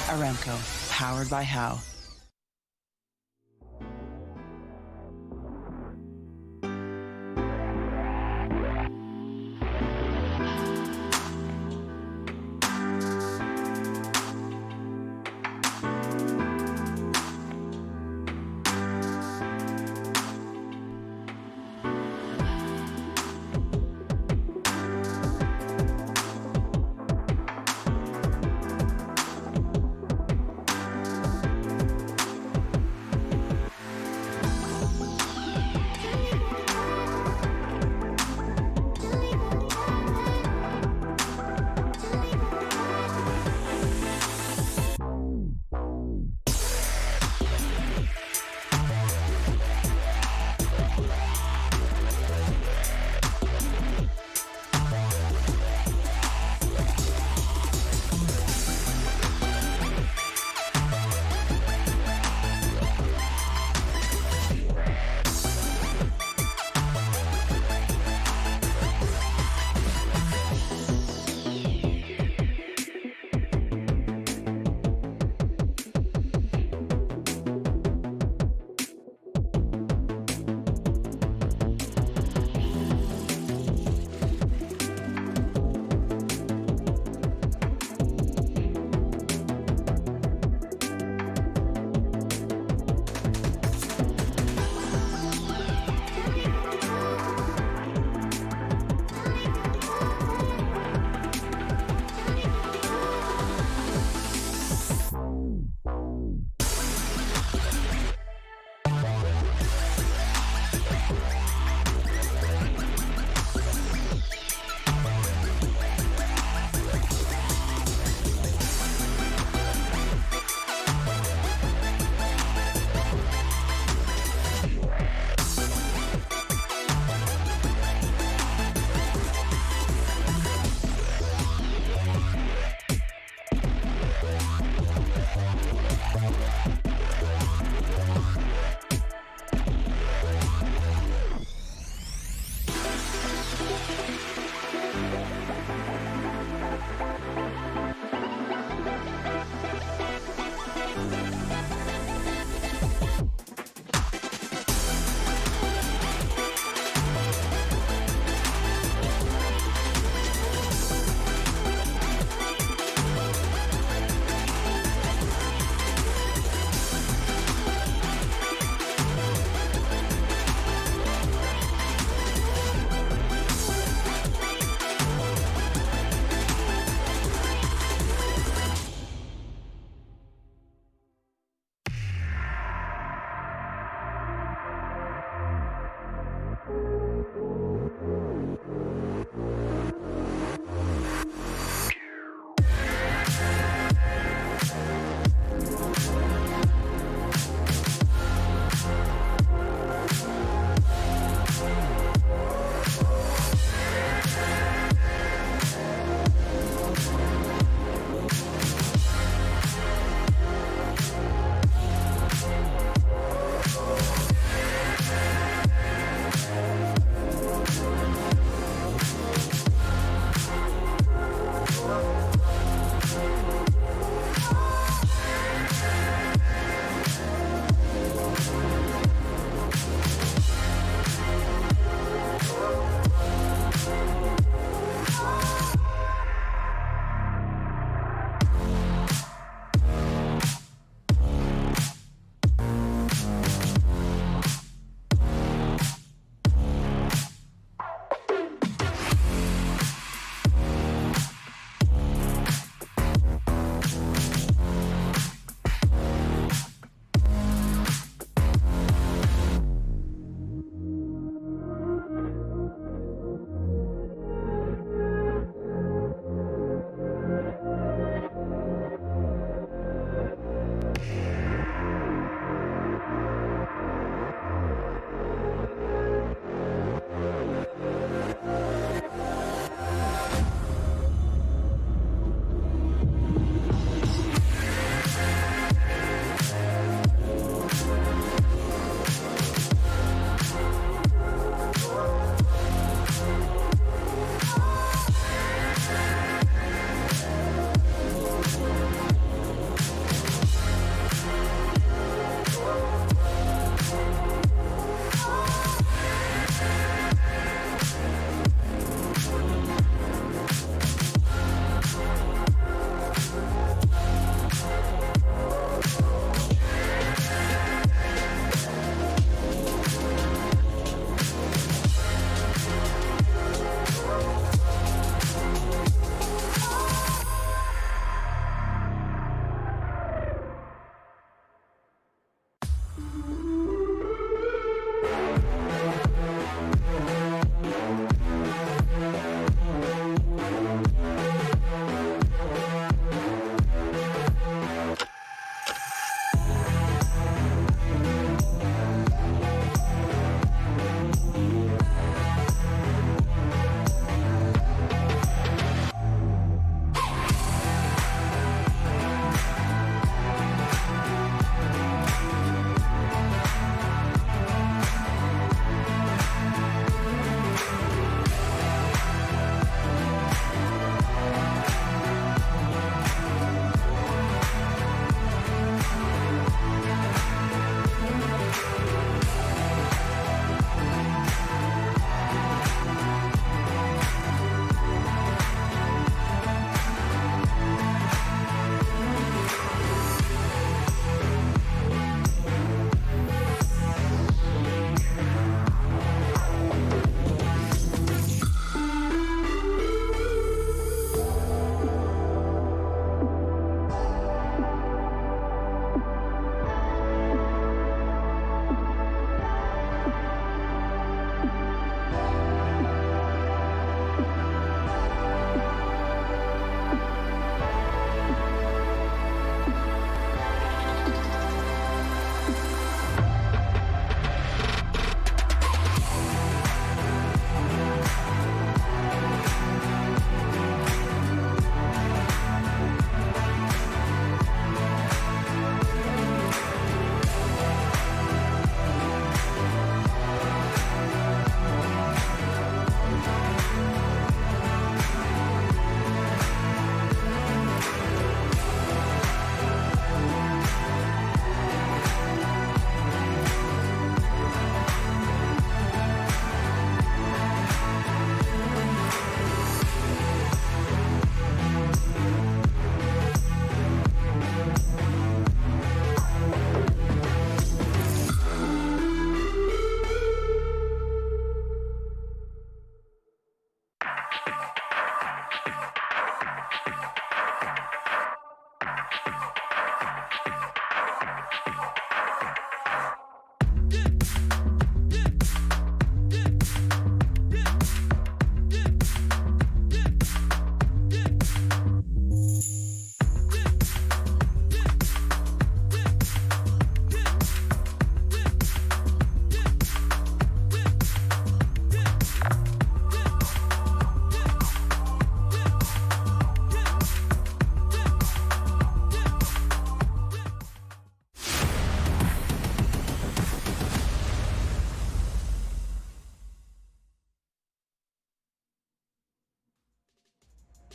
Aramco, powered by How.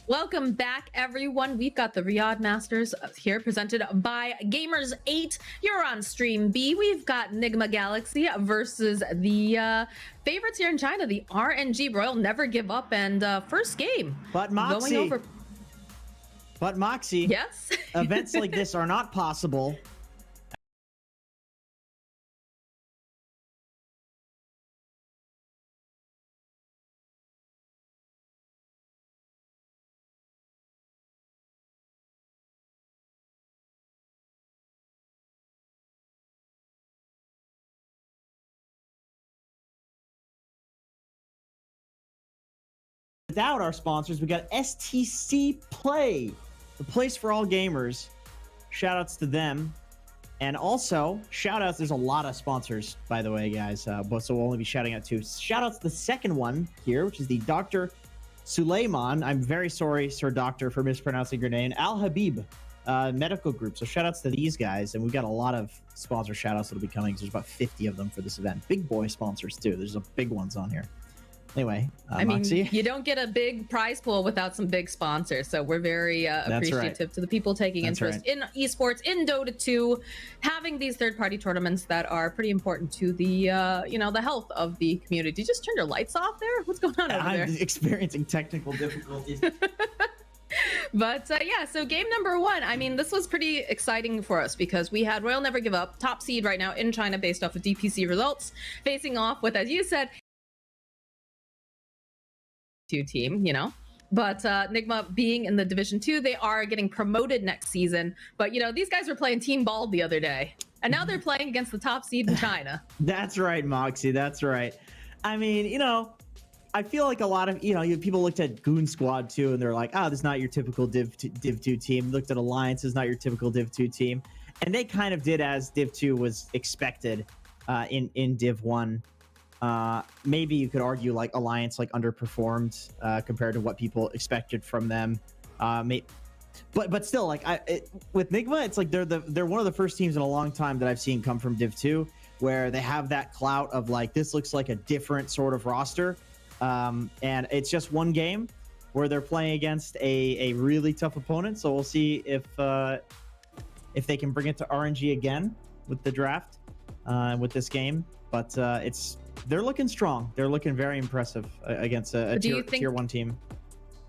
Welcome back, everyone. We've got the Riyadh Masters here, presented by Gamers 8. You're on Stream B. We've got Nigma Galaxy versus the favorites here in China, the RNG Royal Never Give Up, and first game. But Moxie, going over... yes, events like this are not possible. Without our sponsors, we got STC Play, the place for all gamers. Shout outs to them. And also, shout outs, there's a lot of sponsors, by the way, guys, so we'll only be shouting out two. Shout outs to the second one here, which is the Dr. Suleiman. I'm very sorry, Sir Doctor, for mispronouncing your name. Al Habib Medical Group. So shout outs to these guys. And we've got a lot of sponsor shout outs that'll be coming. There's about 50 of them for this event. Big boy sponsors, too. There's some big ones on here. Anyway, I mean, Moxie. you don't get a big prize pool without some big sponsors, so we're very appreciative to the people taking interest in esports, in Dota 2, having these third-party tournaments that are pretty important to the you know, the health of the community. Did you just turn your lights off there? What's going on over there? I'm experiencing technical difficulties. But yeah, so game number one, I mean, this was pretty exciting for us because we had Royal Never Give Up, top seed right now in China based off of DPC results, facing off with, as you said, team, you know, But Nigma being in the Division 2, they are getting promoted next season. But, you know, these guys were playing Team Ball the other day. And now they're playing against the top seed in China. That's right, Moxie. That's right. I mean, you know, I feel like a lot of, people looked at Goon Squad too, and they're like, oh, this is not your typical Div 2 team. Looked at Alliance, is not your typical Div 2 team. And they kind of did as Div 2 was expected in Div 1. Maybe you could argue like Alliance like underperformed compared to what people expected from them. But still, like with Nigma, it's like they're one of the first teams in a long time that I've seen come from Div 2 where they have that clout of like, this looks like a different sort of roster. And it's just one game where they're playing against a really tough opponent. So we'll see if they can bring it to RNG again with the draft with this game. But they're looking strong. They're looking very impressive against a tier 1 team.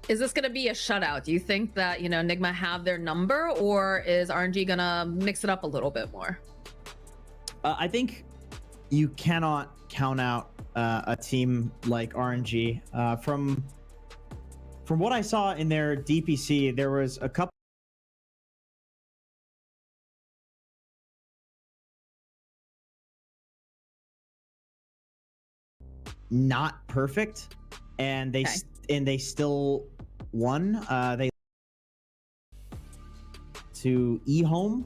Is this going to be a shutout? Do you think that, Nigma have their number, or is RNG going to mix it up a little bit more? I think you cannot count out a team like RNG. From what I saw in their DPC, there was a couple not perfect, and they still won. They to eHome.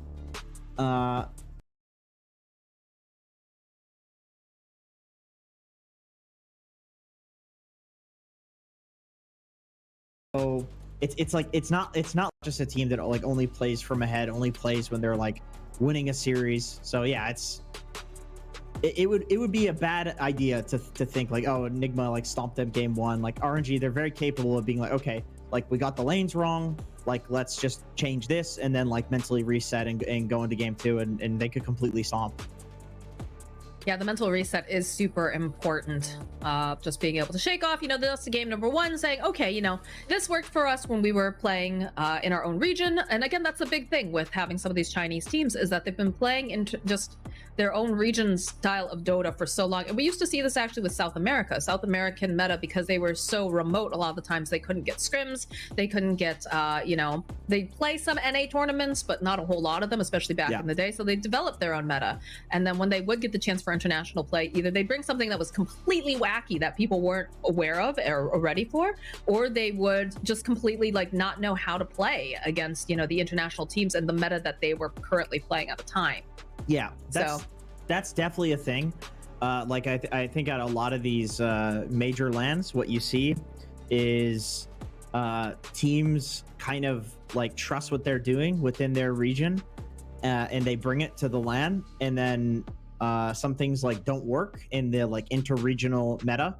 So it's not just a team that like only plays from ahead, only plays when they're like winning a series. So yeah, it would be a bad idea to think like, oh, Nigma like stomped them game 1. Like RNG, they're very capable of being like, okay, like we got the lanes wrong, like let's just change this and then like mentally reset and go into game 2, and they could completely stomp. Yeah, the mental reset is super important. Just being able to shake off, this game number 1, saying, okay, this worked for us when we were playing in our own region. And again, that's a big thing with having some of these Chinese teams, is that they've been playing in just their own region style of Dota for so long. And we used to see this actually with South America, South American meta, because they were so remote. A lot of the times they couldn't get scrims, they couldn't get, they'd play some NA tournaments, but not a whole lot of them, especially back in the day. So they developed their own meta. And then when they would get the chance for international play, either they bring something that was completely wacky that people weren't aware of or ready for, or they would just completely like not know how to play against the international teams and the meta that they were currently playing at the time. Yeah, that's definitely a thing. Like I think at a lot of these major lands, what you see is teams kind of like trust what they're doing within their region, and they bring it to the LAN, and then some things like don't work in the like inter-regional meta,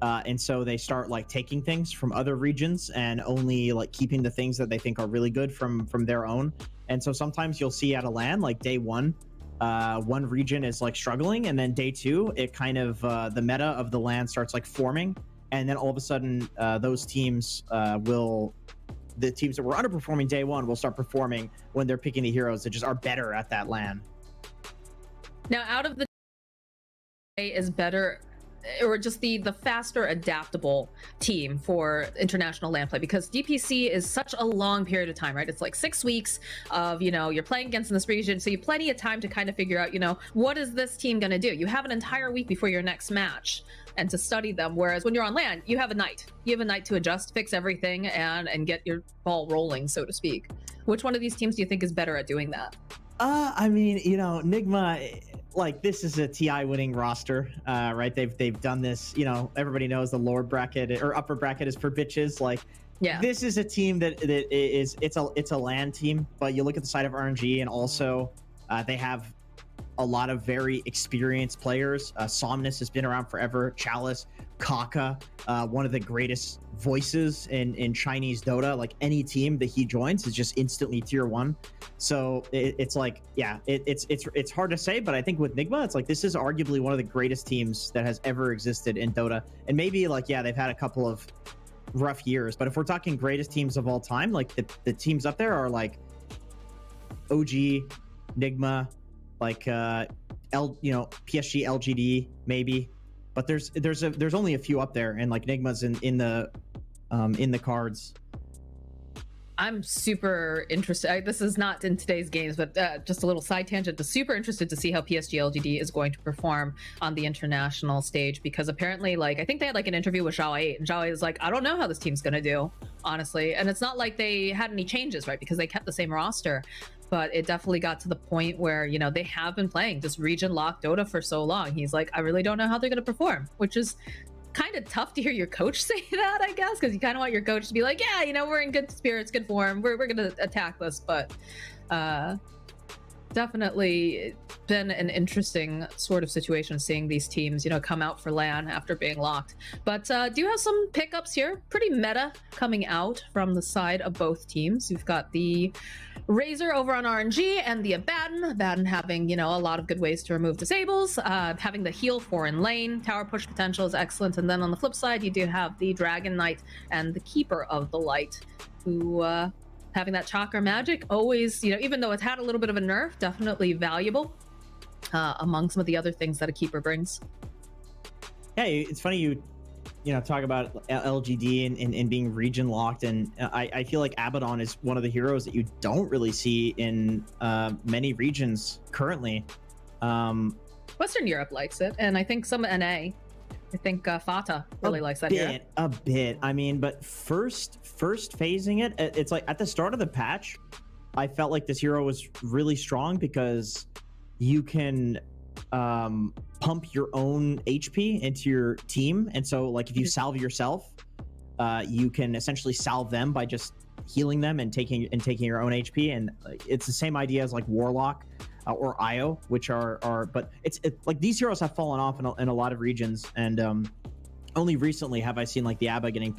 and so they start like taking things from other regions and only like keeping the things that they think are really good from their own. And so sometimes you'll see at a LAN like day 1, one region is like struggling, and then day 2 it kind of the meta of the LAN starts like forming, and then all of a sudden those teams the teams that were underperforming day 1 will start performing when they're picking the heroes that just are better at that LAN. Now, out of the is better, or just the faster adaptable team for international LAN play, because DPC is such a long period of time, right? It's like 6 weeks of, you're playing against in this region, so you have plenty of time to kind of figure out, what is this team going to do? You have an entire week before your next match and to study them, whereas when you're on LAN, you have a night. You have a night to adjust, fix everything, and get your ball rolling, so to speak. Which one of these teams do you think is better at doing that? I mean, Nigma, like this is a TI winning roster, right? They've done this, everybody knows the lower bracket or upper bracket is for bitches. Like, yeah, this is a team that is it's a LAN team, but you look at the side of RNG, and also they have a lot of very experienced players. Somnus has been around forever. Chalice, Kaka, one of the greatest voices in Chinese Dota. Like any team that he joins is just instantly tier 1. So it's like, yeah, it's hard to say, but I think with Nigma, it's like this is arguably one of the greatest teams that has ever existed in Dota. And maybe like, yeah, they've had a couple of rough years, but if we're talking greatest teams of all time, like the teams up there are like OG, Nigma, like PSG, LGD maybe, but there's only a few up there, and like Nigma's in the in the cards. I'm super interested. This is not in today's games, but just a little side tangent. Super interested to see how PSG LGD is going to perform on the international stage, because apparently, like, I think they had like an interview with Zhao 8, and Zhao 8 is like, I don't know how this team's gonna do, honestly. And it's not like they had any changes, right? Because they kept the same roster. But it definitely got to the point where, you know, they have been playing just region locked Dota for so long. He's like, I really don't know how they're going to perform, which is kind of tough to hear your coach say that, I guess, because you kind of want your coach to be like, yeah, you know, we're in good spirits, good form. We're going to attack this. But definitely been an interesting sort of situation seeing these teams, you know, come out for LAN after being locked. But do have some pickups here. Pretty meta coming out from the side of both teams. You've got the Razor over on RNG and the Abaddon having, you know, a lot of good ways to remove disables, having the heal 4 in lane. Tower push potential is excellent. And then on the flip side, you do have the Dragon Knight and the Keeper of the Light, who having that chakra magic always, you know, even though it's had a little bit of a nerf, definitely valuable among some of the other things that a Keeper brings. Yeah, it's funny you know, talk about LGD and being region locked, and I feel like Abaddon is one of the heroes that you don't really see in many regions currently. Western Europe likes it, and I think some NA. I think Fata really likes that hero. A bit. I mean, but first phasing it, it's like at the start of the patch, I felt like this hero was really strong because you can pump your own HP into your team, and so like if you salve yourself, you can essentially salve them by just healing them and taking your own HP, and it's the same idea as like Warlock or Io, which are but it's like these heroes have fallen off in a lot of regions, and only recently have I seen like the ABBA getting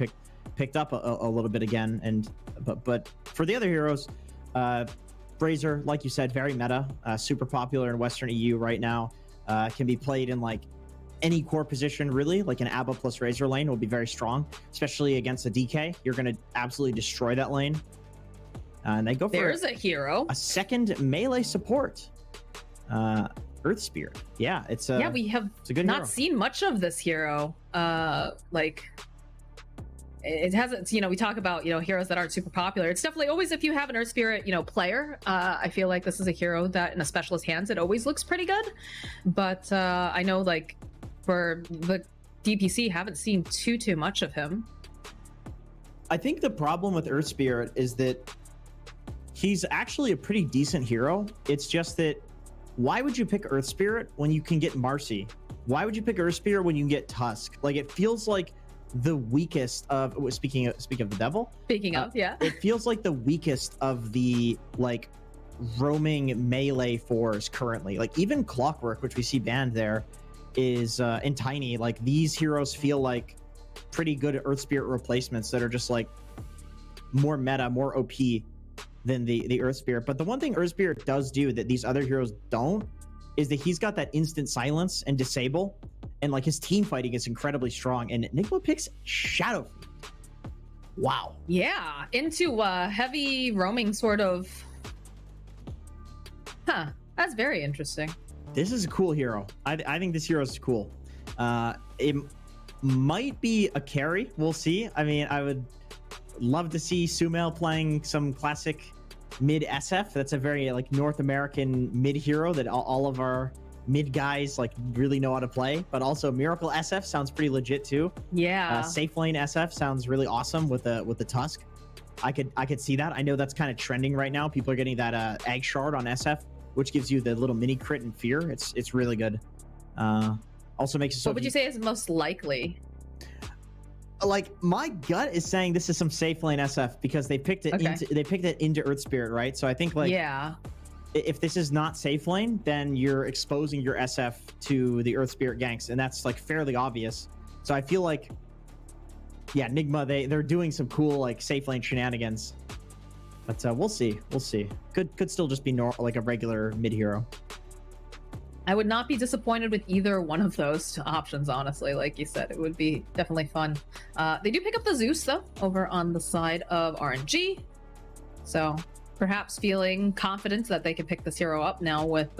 picked up a little bit again, and but for the other heroes, Razor, like you said, very meta, super popular in Western EU right now. Can be played in like any core position, really. Like an ABBA plus Razor lane will be very strong, especially against a DK. You're going to absolutely destroy that lane. And they go for There's a hero. A second melee support. Earth Spirit. Yeah, it's a, yeah, we have it's a good not hero. seen much of this hero. Like it hasn't, you know, we talk about, you know, heroes that aren't super popular. It's definitely always, if you have an Earth Spirit, you know, player, I feel like this is a hero that in a specialist hands, it always looks pretty good. But I know like for the DPC, haven't seen too much of him. I think the problem with Earth Spirit is that he's actually a pretty decent hero. It's just that why would you pick Earth Spirit when you can get Marcy? Why would you pick Earth Spirit when you can get Tusk? Like, it feels like the weakest of, speaking of the devil, Yeah, it feels like the weakest of the like roaming melee fours currently. Like even Clockwork, which we see banned there, is in Tiny. Like these heroes feel like pretty good Earth Spirit replacements that are just like more meta, more OP than the Earth Spirit. But the one thing Earth Spirit does do that these other heroes don't is that he's got that instant silence and disable, and like his team fighting is incredibly strong. And Nigma picks Shadow Fiend. Wow. Yeah, into heavy roaming sort of. Huh, that's very interesting. This is a cool hero. I think this hero is cool. It might be a carry. We'll see. I mean, I would love to see Sumail playing some classic mid SF. That's a very like North American mid hero that all of our mid guys like really know how to play. But also Miracle SF sounds pretty legit too. Yeah. Safe Lane SF sounds really awesome with the Tusk. I could see that. I know that's kind of trending right now. People are getting that Egg Shard on SF, which gives you the little mini crit and fear. It's really good. Also makes it so. What would you say is most likely? Like my gut is saying this is some safe lane SF because they picked it into Earth Spirit, right? So I think like yeah, if this is not safe lane, then you're exposing your SF to the Earth Spirit ganks, and that's like fairly obvious. So I feel like yeah, Nigma they're doing some cool like safe lane shenanigans. But we'll see. Could still just be like a regular mid hero. I would not be disappointed with either one of those options, honestly. Like you said, it would be definitely fun. They do pick up the Zeus, though, over on the side of RNG. So perhaps feeling confident that they can pick this hero up now with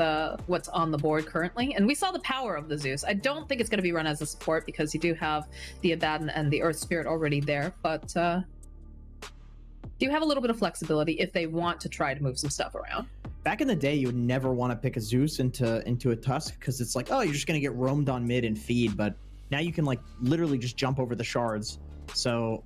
what's on the board currently. And we saw the power of the Zeus. I don't think it's going to be run as a support because you do have the Abaddon and the Earth Spirit already there, but do have a little bit of flexibility if they want to try to move some stuff around. Back in the day, you would never want to pick a Zeus into a Tusk because it's like, oh, you're just going to get roamed on mid and feed, but now you can like literally just jump over the shards. So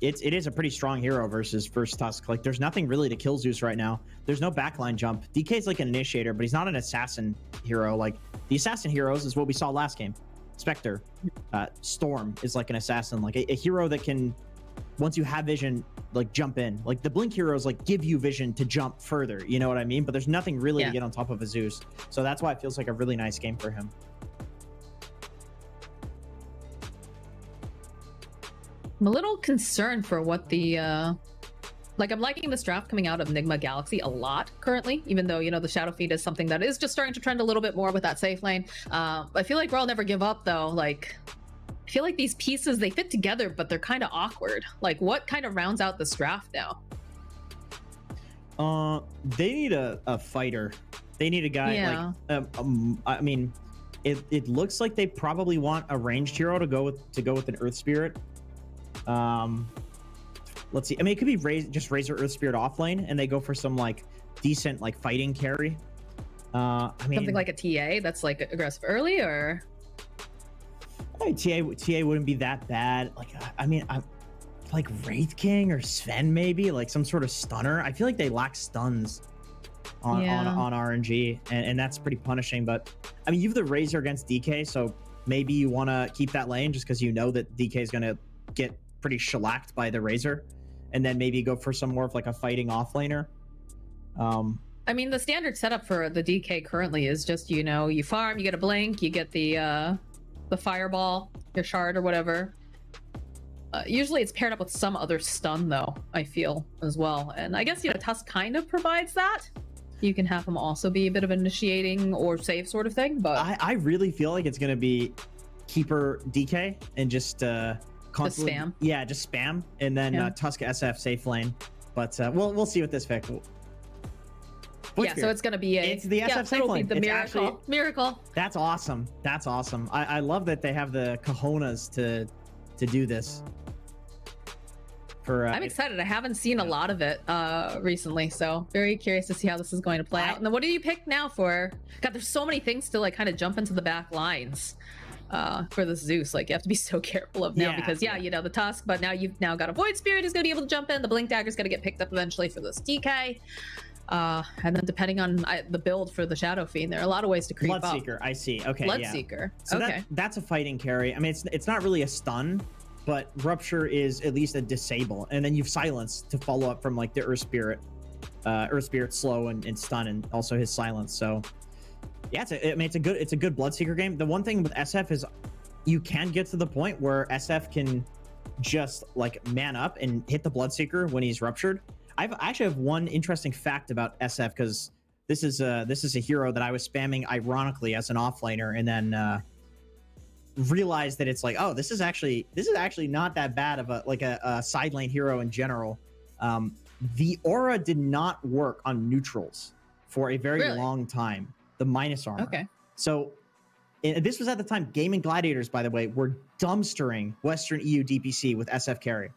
it is a pretty strong hero versus first Tusk. Like, there's nothing really to kill Zeus right now. There's no backline jump. DK's like an initiator, but he's not an assassin hero. Like, the assassin heroes is what we saw last game. Spectre, Storm is like an assassin, like a hero that can, once you have vision, like jump in. Like the Blink heroes like give you vision to jump further, you know what I mean? But there's nothing really to get on top of a Zeus. So that's why it feels like a really nice game for him. I'm a little concerned for what the like, I'm liking this draft coming out of Nigma Galaxy a lot currently, even though, you know, the Shadow Feed is something that is just starting to trend a little bit more with that safe lane. I feel like I'll never give up though. Like, I feel like these pieces, they fit together, but they're kind of awkward. Like, what kind of rounds out this draft now? They need a fighter. They need a guy like, I mean, it looks like they probably want a ranged hero to go with an Earth Spirit. Let's see. I mean, it could be just Razor Earth Spirit offlane, and they go for some like decent like fighting carry. I mean, something like a TA that's like aggressive early, or I mean, TA wouldn't be that bad. Like, I mean, I'm like Wraith King or Sven, maybe like some sort of stunner. I feel like they lack stuns on RNG, and that's pretty punishing. But I mean, you have the Razor against DK, so maybe you want to keep that lane just because you know that DK is going to get pretty shellacked by the Razor, and then maybe go for some more of like a fighting offlaner. I mean, the standard setup for the DK currently is just, you know, you farm, you get a blink, you get the fireball, your shard or whatever. Usually it's paired up with some other stun though, I feel, as well. And I guess, you know, Tusk kind of provides that. You can have him also be a bit of initiating or save sort of thing, but I really feel like it's going to be Keeper DK and just constantly, spam. Yeah, just spam, and then Tusk SF safe lane. But we'll see with this pick. So it's gonna be it's the SF safe lane. The miracle. That's awesome. That's awesome. I love that they have the cojones to do this. I'm excited. I haven't seen a lot of it recently, so very curious to see how this is going to play out. And then what do you pick now for? God, there's so many things to like kind of jump into the back lines. For the Zeus, like you have to be so careful of now because you know, the Tusk, but now you've now got a Void Spirit who's gonna be able to jump in. The Blink Dagger's gonna get picked up eventually for this DK, and then depending on the build for the Shadow Fiend, there are a lot of ways to creep up. Bloodseeker, I see. Okay, Bloodseeker. So okay, that's a fighting carry. I mean, it's not really a stun, but Rupture is at least a disable, and then you've Silence to follow up from like the Earth Spirit slow and stun, and also his Silence. So. Yeah, it's a good Bloodseeker game. The one thing with SF is you can get to the point where SF can just like man up and hit the Bloodseeker when he's ruptured. I actually have one interesting fact about SF because this is a hero that I was spamming ironically as an offlaner, and then realized that it's like, oh, this is actually not that bad of a side lane hero in general. The aura did not work on neutrals for a very long time. The minus armor. Okay. So this was at the time Gaming Gladiators, by the way, were dumpstering Western EU DPC with SF carry.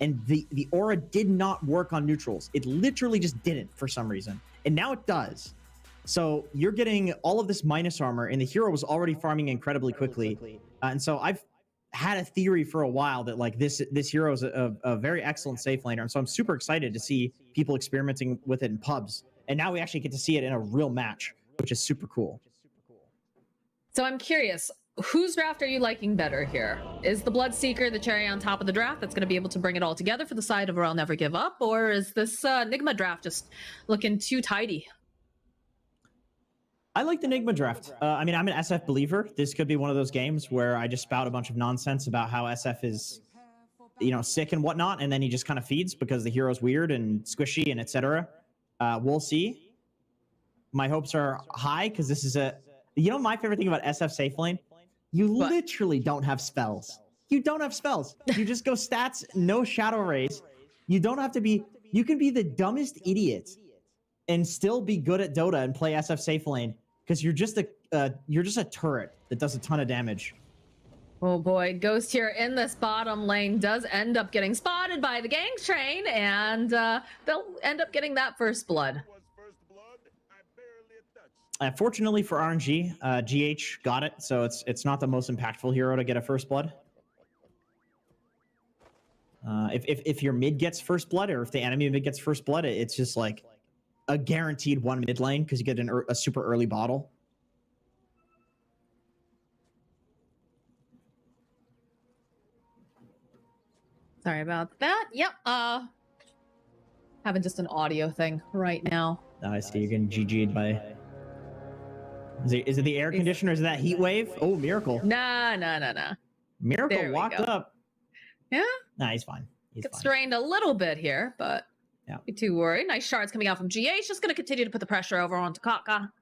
And the aura did not work on neutrals. It literally just didn't for some reason. And now it does. So you're getting all of this minus armor, and the hero was already farming incredibly quickly. And so I've had a theory for a while that like this hero is a very excellent safe laner. And so I'm super excited to see people experimenting with it in pubs. And now we actually get to see it in a real match, which is super cool. So I'm curious, whose draft are you liking better here? Is the Bloodseeker the cherry on top of the draft that's going to be able to bring it all together for the side of I'll never give up? Or is this Nigma draft just looking too tidy? I like the Nigma draft. I mean, I'm an SF believer. This could be one of those games where I just spout a bunch of nonsense about how SF is, you know, sick and whatnot, and then he just kind of feeds because the hero's weird and squishy and etc. We'll see. My hopes are high because this is you know, my favorite thing about SF safe lane, you literally don't have spells. You don't have spells. You just go stats, no shadow rays. You don't have to be You can be the dumbest idiot and still be good at Dota and play SF safe lane because you're just a turret that does a ton of damage. Oh boy, Ghost here in this bottom lane does end up getting spotted by the gang train, and they'll end up getting that first blood. Fortunately for RNG, GH got it, so it's not the most impactful hero to get a first blood. If your mid gets first blood, or if the enemy mid gets first blood, it's just like a guaranteed one mid lane because you get a super early bottle. Sorry about that. Yep. Having just an audio thing right now. Oh, I see you're getting GG'd by. Is it the air conditioner? Is it that heat wave? Oh, Miracle. Nah. Miracle walked up. Yeah. Nah, he's fine. He's Gets fine. strained a little bit here, but yeah. Not too worried. Nice shards coming out from GH. Just going to continue to put the pressure over onto Kaka.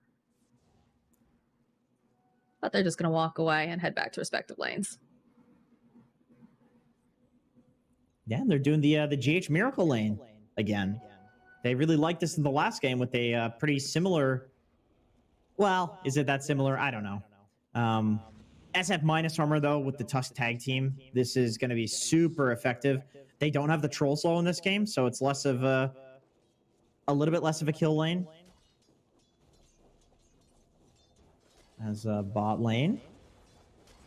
But they're just going to walk away and head back to respective lanes. Yeah, they're doing the GH Miracle lane again. They really liked this in the last game with a pretty similar. Well, is it that similar? I don't know. SF minus armor though with the Tusk tag team. This is going to be super effective. They don't have the troll slow in this game, so it's less of a little bit less of a kill lane. As a bot lane.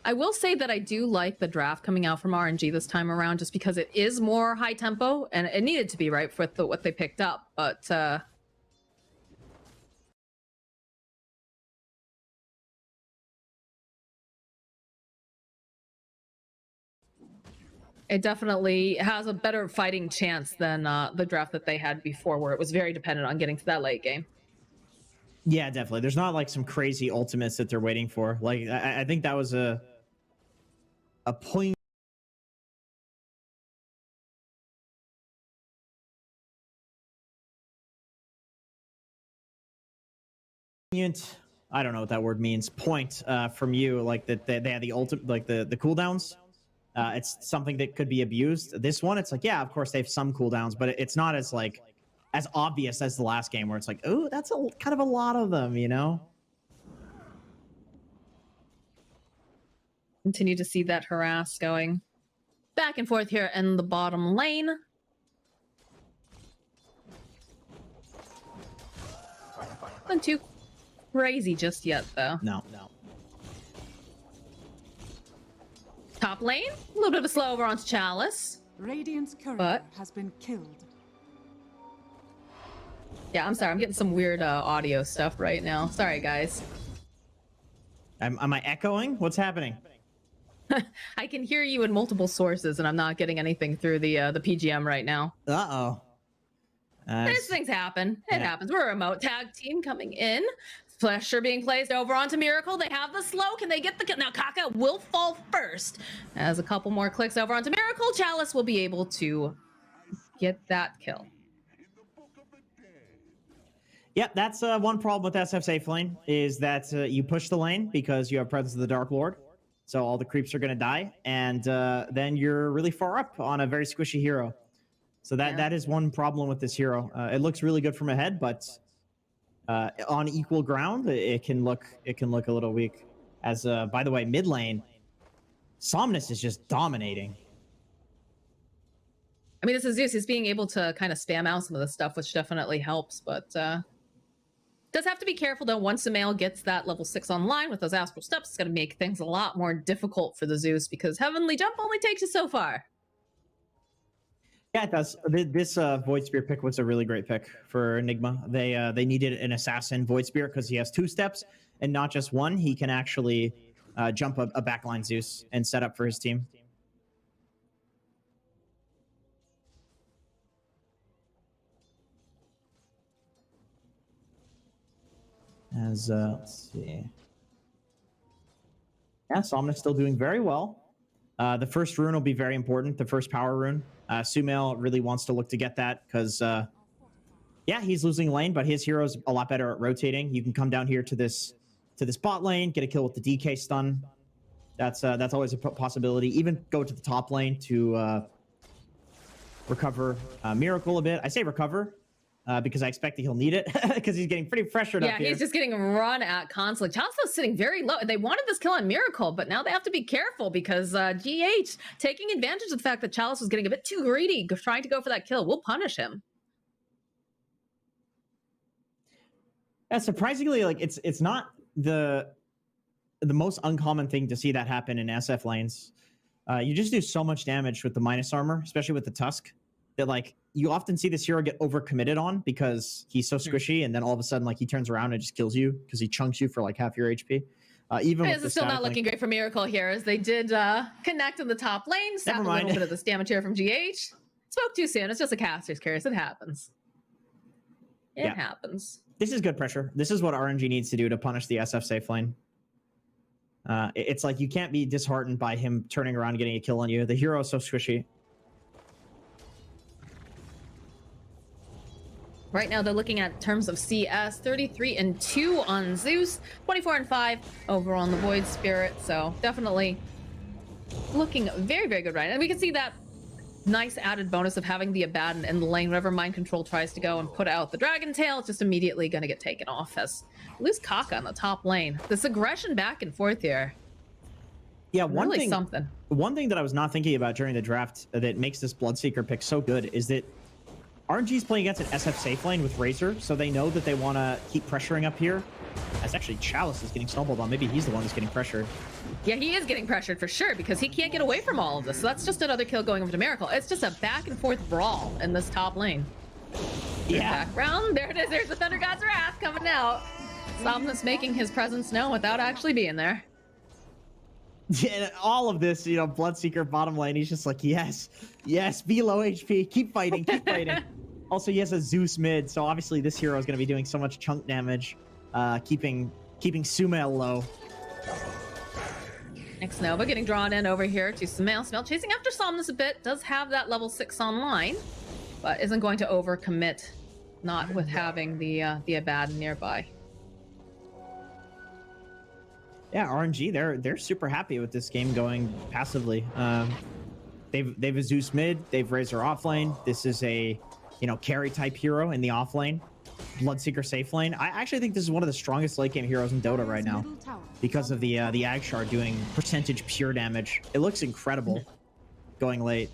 I will say that I do like the draft coming out from RNG this time around, just because it is more high tempo, and it needed to be, right, for what they picked up. But it definitely has a better fighting chance than the draft that they had before, where it was very dependent on getting to that late game. Yeah, definitely. There's not like some crazy ultimates that they're waiting for. Like I think that was a point. I don't know what that word means. Point from you, like that they had the ultimate, like the cooldowns. It's something that could be abused. This one, it's like, yeah, of course they have some cooldowns, but it's not as like as obvious as the last game where it's like, oh, that's a kind of a lot of them, you know? Continue to see that harass going back and forth here in the bottom lane. Not too crazy just yet, though. No. Top lane, a little bit of a slow over onto Chalice. Radiant's courier has been killed. Yeah, I'm sorry. I'm getting some weird audio stuff right now. Sorry, guys. Am I echoing? What's happening? I can hear you in multiple sources, and I'm not getting anything through the PGM right now. Uh-oh. These things happen. It happens. We're a remote tag team coming in. Pressure being placed over onto Miracle. They have the slow. Can they get the kill? Now Kaka will fall first. As a couple more clicks over onto Miracle, Chalice will be able to get that kill. Yeah, that's one problem with SF safe lane is that you push the lane because you have presence of the Dark Lord. So all the creeps are going to die, and then you're really far up on a very squishy hero. So that is one problem with this hero. It looks really good from ahead, but on equal ground, it can look a little weak. As by the way, mid lane, Somnus is just dominating. I mean, this is Zeus. He's being able to kind of spam out some of the stuff, which definitely helps, but does have to be careful, though. Once Sumail gets that level 6 online with those Astral Steps, it's going to make things a lot more difficult for the Zeus, because Heavenly Jump only takes you so far. Yeah, it does. This Void Spear pick was a really great pick for Nigma. They needed an assassin Void Spear because he has 2 steps and not just one. He can actually jump a backline Zeus and set up for his team. As let's see. Yeah, Somnus still doing very well. The first rune will be very important, the first power rune. Sumail really wants to look to get that because, yeah, he's losing lane, but his hero's a lot better at rotating. You can come down here to this bot lane, get a kill with the DK stun. That's always a possibility. Even go to the top lane to recover Miracle a bit. I say recover because I expect that he'll need it because he's getting pretty pressured up here. Yeah, he's just getting run at constantly. Chalsto's sitting very low. They wanted this kill on Miracle, but now they have to be careful because GH taking advantage of the fact that Chalice was getting a bit too greedy, trying to go for that kill, will punish him. Yeah, surprisingly, like it's not the most uncommon thing to see that happen in SF lanes. You just do so much damage with the minus armor, especially with the Tusk, that like you often see this hero get overcommitted on because he's so squishy, and then all of a sudden like he turns around and just kills you because he chunks you for like half your HP. Even with this is still not looking great for Miracle here, as they did connect in the top lane. Never mind. A little bit of this damage here from GH. Spoke too soon. It's just a caster's curse. It happens. It happens. This is good pressure. This is what RNG needs to do to punish the SF safe lane. It's like you can't be disheartened by him turning around and getting a kill on you. The hero is so squishy. Right now, they're looking at terms of CS, 33-2 on Zeus, 24-5 over on the Void Spirit. So definitely looking very, very good right now. And we can see that nice added bonus of having the Abaddon in the lane. Whenever Mind Control tries to go and put out the Dragon Tail, it's just immediately going to get taken off as lose Kaka in the top lane. This aggression back and forth here. Yeah, One thing that I was not thinking about during the draft that makes this Bloodseeker pick so good is that RNG is playing against an SF safe lane with Razor, so they know that they want to keep pressuring up here. As actually Chalice is getting snowballed on. Maybe he's the one that's getting pressured. Yeah, he is getting pressured for sure because he can't get away from all of this. So that's just another kill going over to Miracle. It's just a back and forth brawl in this top lane. Yeah. Background. There it is. There's the Thunder God's Wrath coming out. Somnus making his presence known without actually being there. Yeah, all of this, you know, Bloodseeker bottom lane, he's just like, yes, be low HP, keep fighting, keep fighting. Also, he has a Zeus mid, so obviously this hero is going to be doing so much chunk damage, keeping Sumail low. Nova getting drawn in over here to Sumail. Sumail chasing after Somnus a bit, does have that level 6 online, but isn't going to overcommit, not with having the Abaddon nearby. Yeah, RNG, they're super happy with this game going passively. They've a Zeus mid, they've Razor off lane. This is a, you know, carry type hero in the off lane. Bloodseeker safe lane. I actually think this is one of the strongest late game heroes in Dota right now because of the Ag Shard doing percentage pure damage. It looks incredible going late.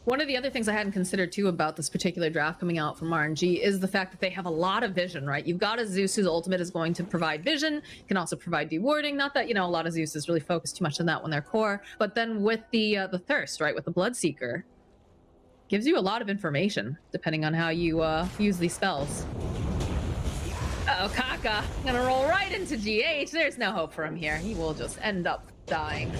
One of the other things I hadn't considered too about this particular draft coming out from RNG is the fact that they have a lot of vision, right? You've got a Zeus whose ultimate is going to provide vision, can also provide dewarding. Not that, you know, a lot of Zeus is really focused too much on that when they're core, but then with the Thirst, right, with the Bloodseeker, gives you a lot of information depending on how you use these spells. Uh-oh, Kaka gonna roll right into GH. There's no hope for him here. He will just end up dying.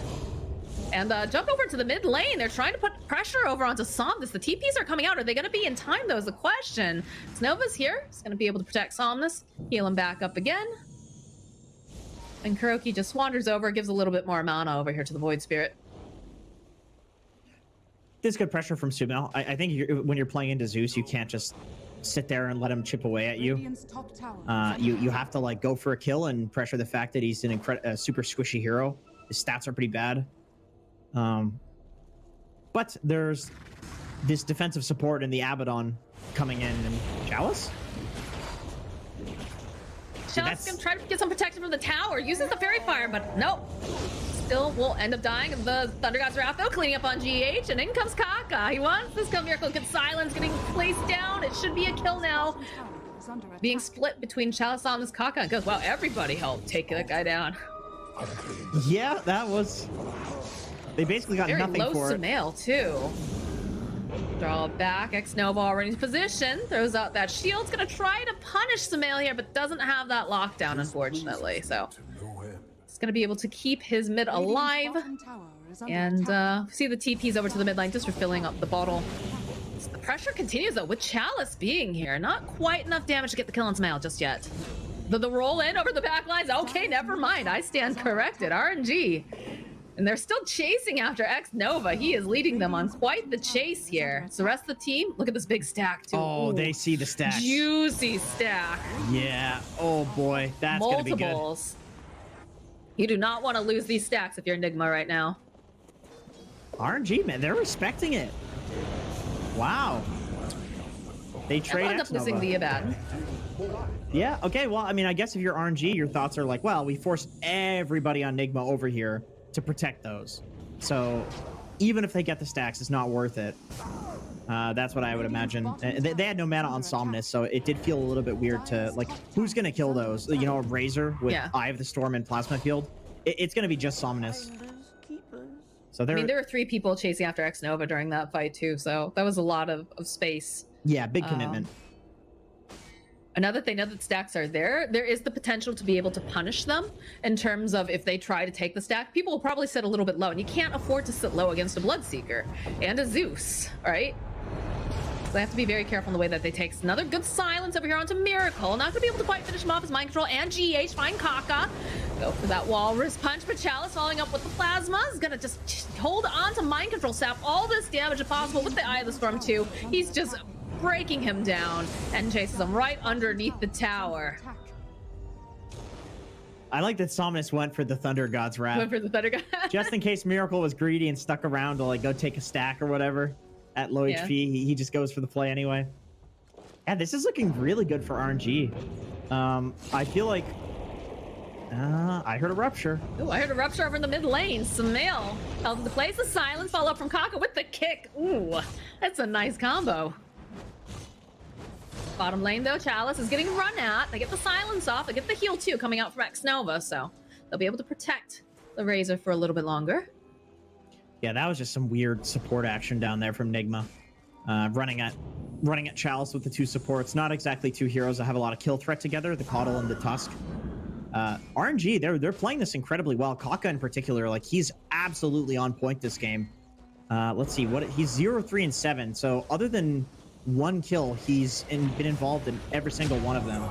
And jump over to the mid lane. They're trying to put pressure over onto Somnus. The TPs are coming out. Are they going to be in time, though, is the question. Nova's here. He's going to be able to protect Somnus. Heal him back up again. And Kuroki just wanders over, gives a little bit more mana over here to the Void Spirit. This good pressure from Sumail. I think when you're playing into Zeus, you can't just sit there and let him chip away at you. You have to like go for a kill and pressure the fact that he's a super squishy hero. His stats are pretty bad. But there's this defensive support in the Abaddon coming in, and Chalice? Chalice can try to get some protection from the tower, uses the Fairy Fire, but nope. Still will end up dying. The Thunder God's Wrath, though, cleaning up on GH, and in comes Kaka. He wants this kill. Miracle, good silence, getting placed down. It should be a kill now. Being split between Chalice on this Kaka. And goes, wow, everybody helped take that guy down. Yeah, that was... They basically got nothing for it. Very low Sumail, too. Draw back. Nova already in position. Throws out that shield. It's going to try to punish Sumail here, but doesn't have that lockdown, unfortunately. So it's going to be able to keep his mid alive. And see the TPs over to the mid lane, just refilling up the bottle. So the pressure continues, though, with Chalice being here. Not quite enough damage to get the kill on Sumail just yet. The roll in over the back lines. Okay, never mind. I stand corrected. RNG. And they're still chasing after Nova. He is leading them on quite the chase here. So the rest of the team, look at this big stack, too. Oh, ooh, they see the stack. Juicy stack. Yeah. Oh, boy. That's going to be good. Multiples. You do not want to lose these stacks if you're Nigma right now. RNG, man, they're respecting it. Wow. They trade end up losing the Abad. Yeah, okay, well, I mean, I guess if you're RNG, your thoughts are like, well, we forced everybody on Nigma over here to protect those. So even if they get the stacks, it's not worth it. That's what I would imagine. They had no mana on Somnus, so it did feel a little bit weird to, like, who's going to kill those? You know, a Razor with Eye of the Storm and Plasma Field? It's going to be just Somnus. So I mean, there were 3 people chasing after X-Nova during that fight, too, so that was a lot of space. Yeah, big commitment. Another thing, now that stacks are there is the potential to be able to punish them in terms of if they try to take the stack. People will probably sit a little bit low, and you can't afford to sit low against a Bloodseeker and a Zeus, right? So they have to be very careful in the way that they take. Another good silence over here onto Miracle. Not going to be able to quite finish him off as Mind Control and GH find Kaka. Go for that Walrus Punch, but Chalice following up with the Plasma is going to just hold on to Mind Control, sap all this damage if possible with the Eye of the Storm too. He's just breaking him down and chases him right underneath the tower. I like that Somnus went for the Thunder God's Wrath. Went for the Thunder God. Just in case Miracle was greedy and stuck around to, like, go take a stack or whatever at low HP, he just goes for the play anyway. Yeah, this is looking really good for RNG. I feel like I heard a Rupture. Oh, I heard a Rupture over in the mid lane. Samil held into place. The silence follow up from Kaka with the kick. Ooh, that's a nice combo. Bottom lane, though, Chalice is getting run at. They get the silence off. They get the heal, too, coming out from X-Nova, so they'll be able to protect the Razor for a little bit longer. Yeah, that was just some weird support action down there from Nigma. Running at Chalice with the 2 supports. Not exactly 2 heroes that have a lot of kill threat together, the Caudal and the Tusk. RNG, they're playing this incredibly well. Kaka in particular, like, he's absolutely on point this game. Let's see, he's 0-3-7, so other than 1 kill, he's been involved in every single one of them.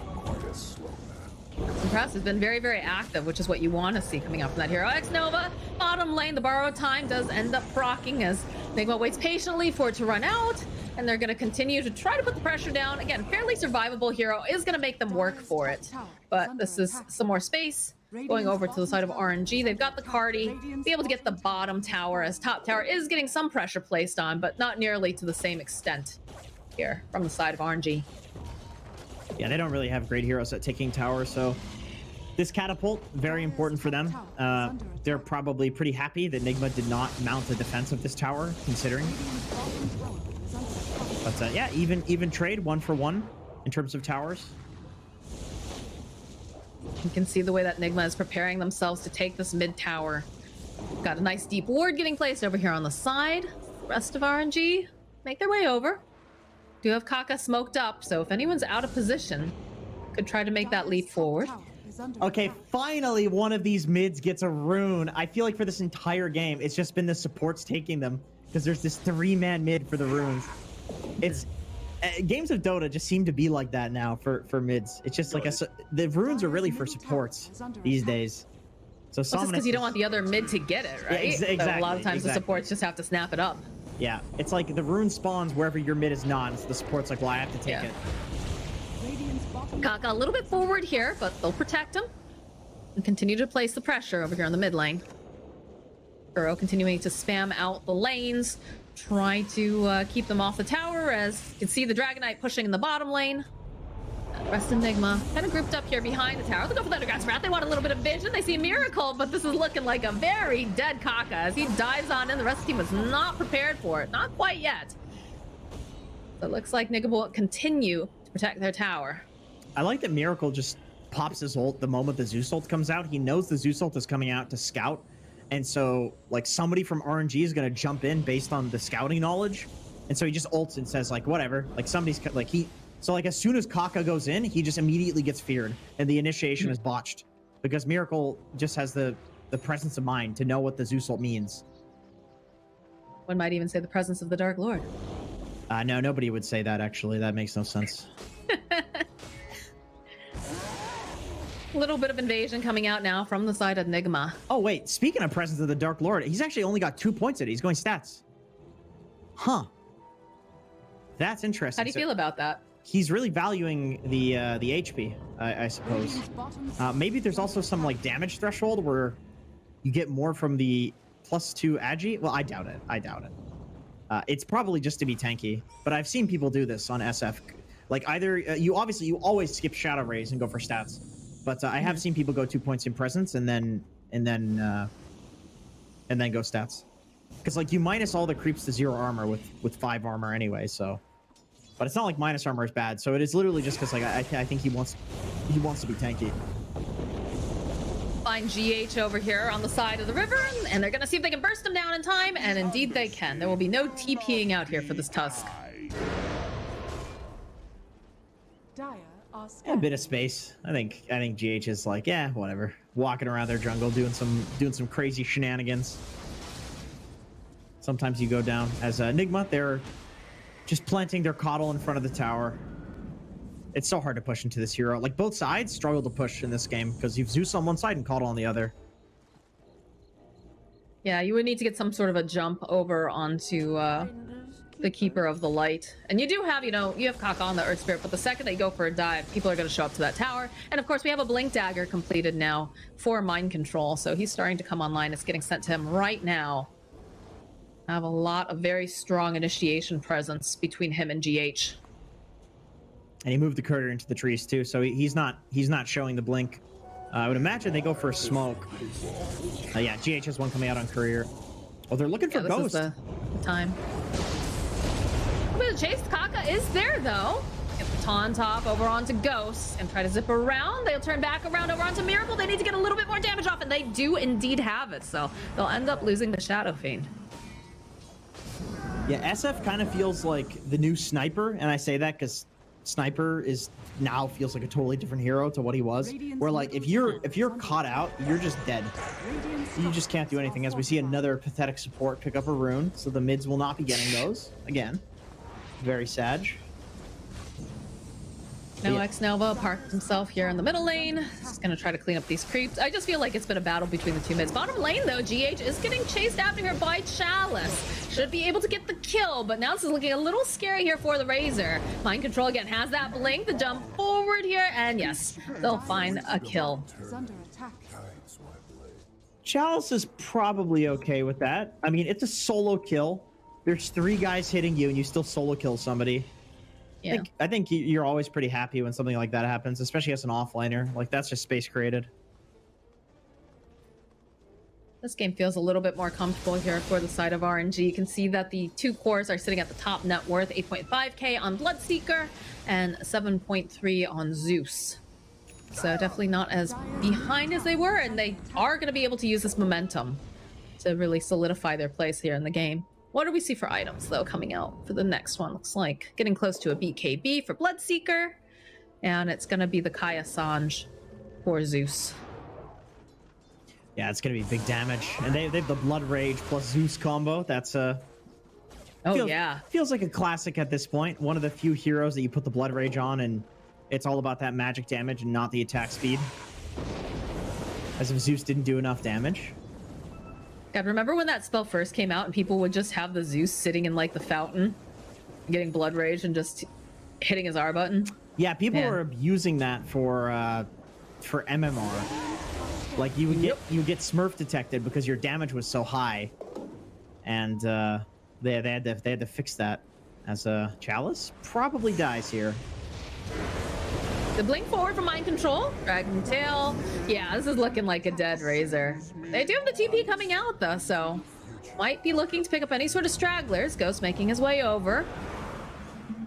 Impressive. Has been very, very active, which is what you want to see coming out from that hero. X-Nova, bottom lane, the borrowed time does end up proccing as Nigma waits patiently for it to run out, and they're going to continue to try to put the pressure down. Again, fairly survivable hero is going to make them work for it, but this is some more space. Going over to the side of RNG, they've got the Cardi, be able to get the bottom tower, as top tower is getting some pressure placed on, but not nearly to the same extent here from the side of RNG. Yeah, they don't really have great heroes at taking towers, so this catapult, very important for them. They're probably pretty happy that Nigma did not mount a defense of this tower, considering. But yeah, even trade 1 for 1 in terms of towers. You can see the way that Nigma is preparing themselves to take this mid tower. Got a nice deep ward getting placed over here on the side. The rest of RNG make their way over. Do have Kaka smoked up, so if anyone's out of position, could try to make that leap forward. Okay, finally one of these mids gets a rune. I feel like for this entire game, it's just been the supports taking them, because there's this 3-man mid for the runes. It's games of Dota just seem to be like that now for mids. It's just like the runes are really for supports these days. So well, because you don't want the other mid to get it, right? Yeah, exactly. So a lot of times the supports just have to snap it up. Yeah, it's like the rune spawns wherever your mid is not, so the support's like, well, I have to take it. Kaka a little bit forward here, but they'll protect him and continue to place the pressure over here on the mid lane. Burrow continuing to spam out the lanes, try to keep them off the tower, as you can see the Dragon Knight pushing in the bottom lane. The rest of Nigma kind of grouped up here behind the tower. They go for Thunder God's Wrath. They want a little bit of vision. They see Miracle, but this is looking like a very dead Kaka as he dives on in. The rest of the team was not prepared for it. Not quite yet. So it looks like Nigma will continue to protect their tower. I like that Miracle just pops his ult the moment the Zeus ult comes out. He knows the Zeus ult is coming out to scout. And so, like, somebody from RNG is going to jump in based on the scouting knowledge. And so he just ults and says, like, whatever. Like, somebody's, like, So, like, as soon as Kaka goes in, he just immediately gets feared. And the initiation is botched. Because Miracle just has the presence of mind to know what the Zeus ult means. One might even say the presence of the Dark Lord. No, nobody would say that, actually. That makes no sense. Little bit of invasion coming out now from the side of Nigma. Oh, wait. Speaking of presence of the Dark Lord, he's actually only got 2 points at it. He's going stats. Huh. That's interesting. How do you feel about that? He's really valuing the HP, I suppose. Maybe there's also some, like, damage threshold where you get more from the +2 agi? Well, I doubt it. I doubt it. It's probably just to be tanky, but I've seen people do this on SF. Like either you always skip Shadow Rays and go for stats, but I have seen people go 2 points in presence and then go stats, because like you minus all the creeps to 0 armor with 5 armor anyway. So, but it's not like minus armor is bad. So it is literally just because like I think he wants to be tanky. Find GH over here on the side of the river, and they're gonna see if they can burst him down in time, and indeed they can. There will be no TPing out here for this Tusk. A bit of space. I think GH is like, yeah, whatever. Walking around their jungle, doing some crazy shenanigans. Sometimes you go down as Nigma. They're just planting their coddle in front of the tower. It's so hard to push into this hero. Like, both sides struggle to push in this game because you've Zeus on one side and Coddle on the other. Yeah, you would need to get some sort of a jump over onto the Keeper of the Light. And you do have, you have Kaka on the Earth Spirit, but the second they go for a dive, people are going to show up to that tower. And of course, we have a Blink Dagger completed now for Mind Control, so he's starting to come online. It's getting sent to him right now. I have a lot of very strong initiation presence between him and GH. And he moved the Courier into the trees too, so he's not showing the blink. I would imagine they go for a smoke. Yeah, GH has one coming out on Courier. Oh, they're looking for Ghost. This is the time. A bit of chase. Kaka is there though. Get the taunt off over onto Ghost and try to zip around. They'll turn back around over onto Miracle. They need to get a little bit more damage off, and they do indeed have it. So they'll end up losing the Shadow Fiend. Yeah, SF kind of feels like the new Sniper, and I say that because Sniper now feels like a totally different hero to what he was. Where like if you're caught out, you're just dead. You just can't do anything. As we see another pathetic support pick up a rune, so the mids will not be getting those again. Very sad. Now X-Nova parked himself here in the middle lane. He's gonna try to clean up these creeps. I just feel like it's been a battle between the two mids. Bottom lane though, GH is getting chased after here by Chalice. Should be able to get the kill, but now this is looking a little scary here for the Razor. Mind Control again has that blink, the jump forward here, and yes, they'll find a kill. Chalice is probably okay with that. I mean, it's a solo kill. There's 3 guys hitting you and you still solo kill somebody. Yeah. I think you're always pretty happy when something like that happens, especially as an offliner. Like, that's just space created. This game feels a little bit more comfortable here for the side of RNG. You can see that the 2 cores are sitting at the top net worth, 8.5k on Bloodseeker and 7.3 on Zeus. So definitely not as behind as they were, and they are going to be able to use this momentum to really solidify their place here in the game. What do we see for items, though, coming out for the next one? Looks like getting close to a BKB for Bloodseeker, and it's going to be the Kaya Sanj for Zeus. Yeah, it's going to be big damage. And they have the Blood Rage plus Zeus combo. That's feels like a classic at this point. One of the few heroes that you put the Blood Rage on, and it's all about that magic damage and not the attack speed. As if Zeus didn't do enough damage. God, remember when that spell first came out and people would just have the Zeus sitting in like the fountain, getting Blood Rage and just hitting his R button? Yeah, people were abusing that for MMR. Like you would get Smurf detected because your damage was so high, and they had to fix that. As Chalice probably dies here. The blink forward from Mind Control, Dragon Tail. Yeah, this is looking like a dead Razor. They do have the TP coming out though, so might be looking to pick up any sort of stragglers. Ghost making his way over.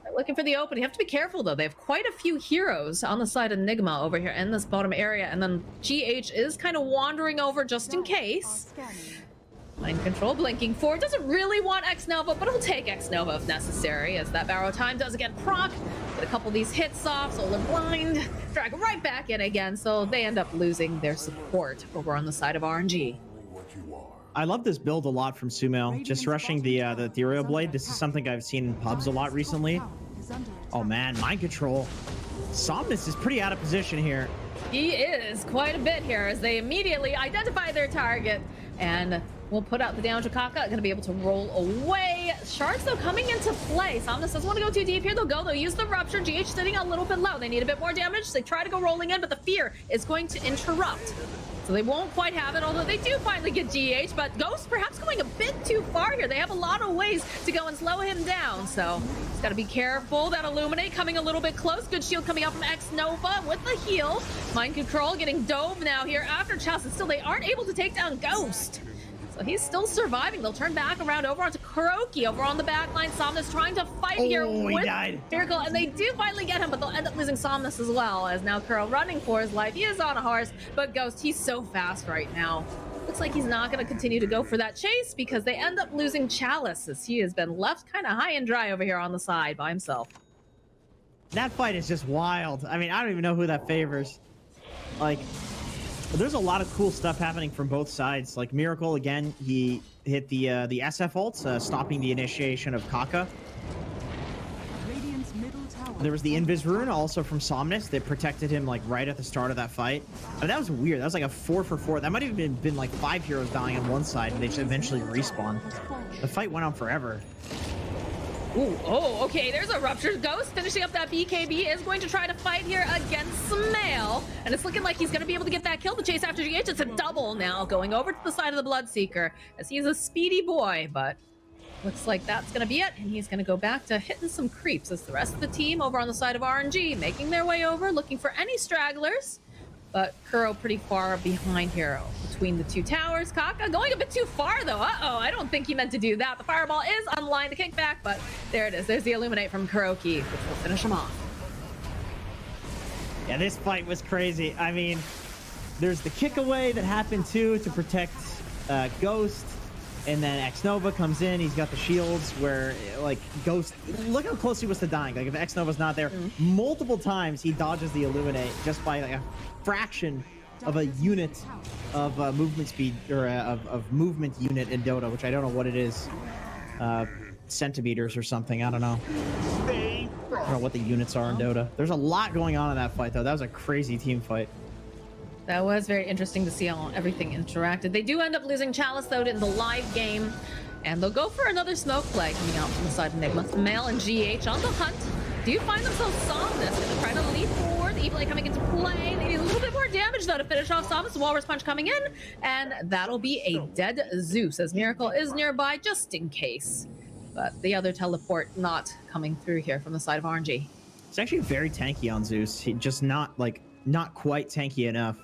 They're looking for the open. You have to be careful though. They have quite a few heroes on the side of Nigma over here in this bottom area, and then GH is kind of wandering over just in case. Mind Control blinking forward. Doesn't really want X-Nova, but he'll take X-Nova if necessary, as that Barrow Time does again proc. Get a couple of these hits off, Solar Blind, drag right back in again, so they end up losing their support over on the side of RNG. I love this build a lot from Sumail. Just rushing the Ethereal Blade. This is something I've seen in pubs a lot recently. Oh man, Mind Control. Somnus is pretty out of position here. He is quite a bit here, as they immediately identify their target and will put out the damage to Kaka. Going to be able to roll away. Shards, though, coming into play. Somnus doesn't want to go too deep here. They'll use the Rupture. GH sitting a little bit low. They need a bit more damage. They try to go rolling in, but the Fear is going to interrupt. So they won't quite have it, although they do finally get GH, but Ghost perhaps going a bit too far here. They have a lot of ways to go and slow him down, so he's got to be careful. That Illuminate coming a little bit close. Good shield coming out from X-Nova with the heal. Mind Control getting dove now here after Chalice, and still they aren't able to take down Ghost. So he's still surviving. They'll turn back around over onto Kuroki over on the back line. Somnus trying to fight here with Miracle, and they do finally get him, but they'll end up losing Somnus as well, as now Kuro running for his life. He is on a horse, but Ghost, he's so fast right now. Looks like he's not going to continue to go for that chase because they end up losing Chalice, as he has been left kind of high and dry over here on the side by himself. That fight is just wild. I mean, I don't even know who that favors. Like, there's a lot of cool stuff happening from both sides. Like Miracle, again, he hit the SF ult, stopping the initiation of Kaka. There was the Invis Rune also from Somnus that protected him like right at the start of that fight. I mean, that was weird. That was like a 4-for-4. That might have been like 5 heroes dying on one side and they just eventually respawn. The fight went on forever. Ooh, oh, okay, there's a Rupture. Ghost finishing up that BKB is going to try to fight here against Smail. And it's looking like he's going to be able to get that kill. The chase after GH, it's a double now, going over to the side of the Bloodseeker, as he's a speedy boy, but looks like that's going to be it. And he's going to go back to hitting some creeps as the rest of the team over on the side of RNG, making their way over, looking for any stragglers. But Kuro pretty far behind here between the two towers. Kaka going a bit too far, though. Uh-oh, I don't think he meant to do that. The Fireball is online, the kickback, but there it is. There's the Illuminate from Kuroki, which will finish him off. Yeah, this fight was crazy. I mean, there's the kick away that happened, too, to protect Ghost. And then X-Nova comes in. He's got the shields where, like, Ghost... Look how close he was to dying. Like, if X-Nova's not there, multiple times he dodges the Illuminate just by, like, a fraction of a unit of movement speed, or of movement unit in Dota, which I don't know what it is. Centimeters or something. I don't know. I don't know what the units are in Dota. There's a lot going on in that fight, though. That was a crazy team fight. That was very interesting to see how everything interacted. They do end up losing Chalice, though, in the live game. And they'll go for another smoke play coming out from the side of Nigma. Male and GH on the hunt. Do find themselves Somnus. Gonna try to leap forward. The E-play coming into play. They need a little bit more damage, though, to finish off Somnus. Walrus Punch coming in. And that'll be a dead Zeus, as Miracle is nearby, just in case. But the other teleport not coming through here from the side of RNG. It's actually very tanky on Zeus. He just not quite tanky enough.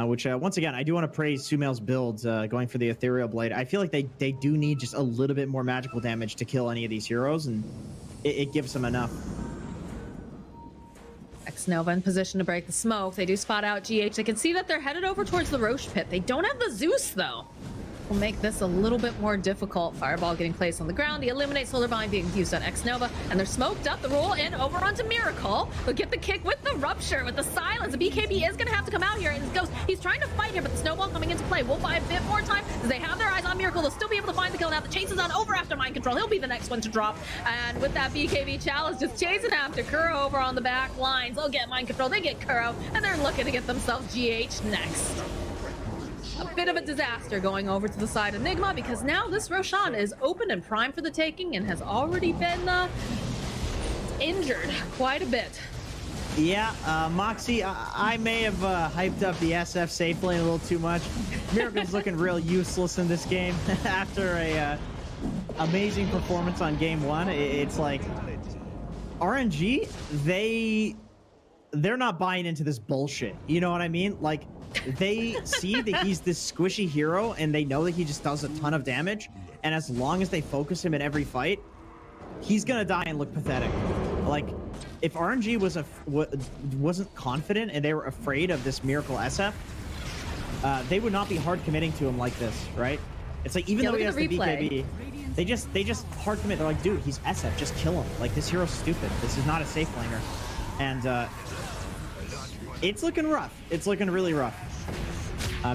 Which, once again, I do want to praise Sumail's builds going for the Ethereal Blade. I feel like they do need just a little bit more magical damage to kill any of these heroes, and it gives them enough. X-Nova in position to break the smoke. They do spot out GH. They can see that they're headed over towards the Roche pit. They don't have the Zeus, though. Will make this a little bit more difficult. Fireball getting placed on the ground. The Illuminate Solar Bind being used on X-Nova. And they're smoked up. The roll in over onto Miracle. They'll get the kick with the Rupture, with the Silence. The BKB is going to have to come out here. And Ghost, he's trying to fight here, but the Snowball coming into play will buy a bit more time as they have their eyes on Miracle. They'll still be able to find the kill now. The chase is on over after Mind Control. He'll be the next one to drop. And with that BKB Chalice just chasing after Kuro over on the back lines. They'll get Mind Control. They get Kuro. And they're looking to get themselves GH next. A bit of a disaster going over to the side of Nigma, because now this Roshan is open and primed for the taking and has already been injured quite a bit. Yeah, Moxie, I may have hyped up the SF safe lane a little too much. Miracle's looking real useless in this game after a amazing performance on game one. It's like RNG, they're not buying into this bullshit. You know what I mean? Like, they see that he's this squishy hero and they know that he just does a ton of damage, and as long as they focus him in every fight, he's gonna die and look pathetic. Like, if RNG wasn't confident and they were afraid of this Miracle SF, they would not be hard committing to him like this, right? It's like, even though he has the BKB, they just hard commit. They're like, dude, he's SF, just kill him. Like, this hero's stupid. This is not a safe laner. And it's looking rough. It's looking really rough.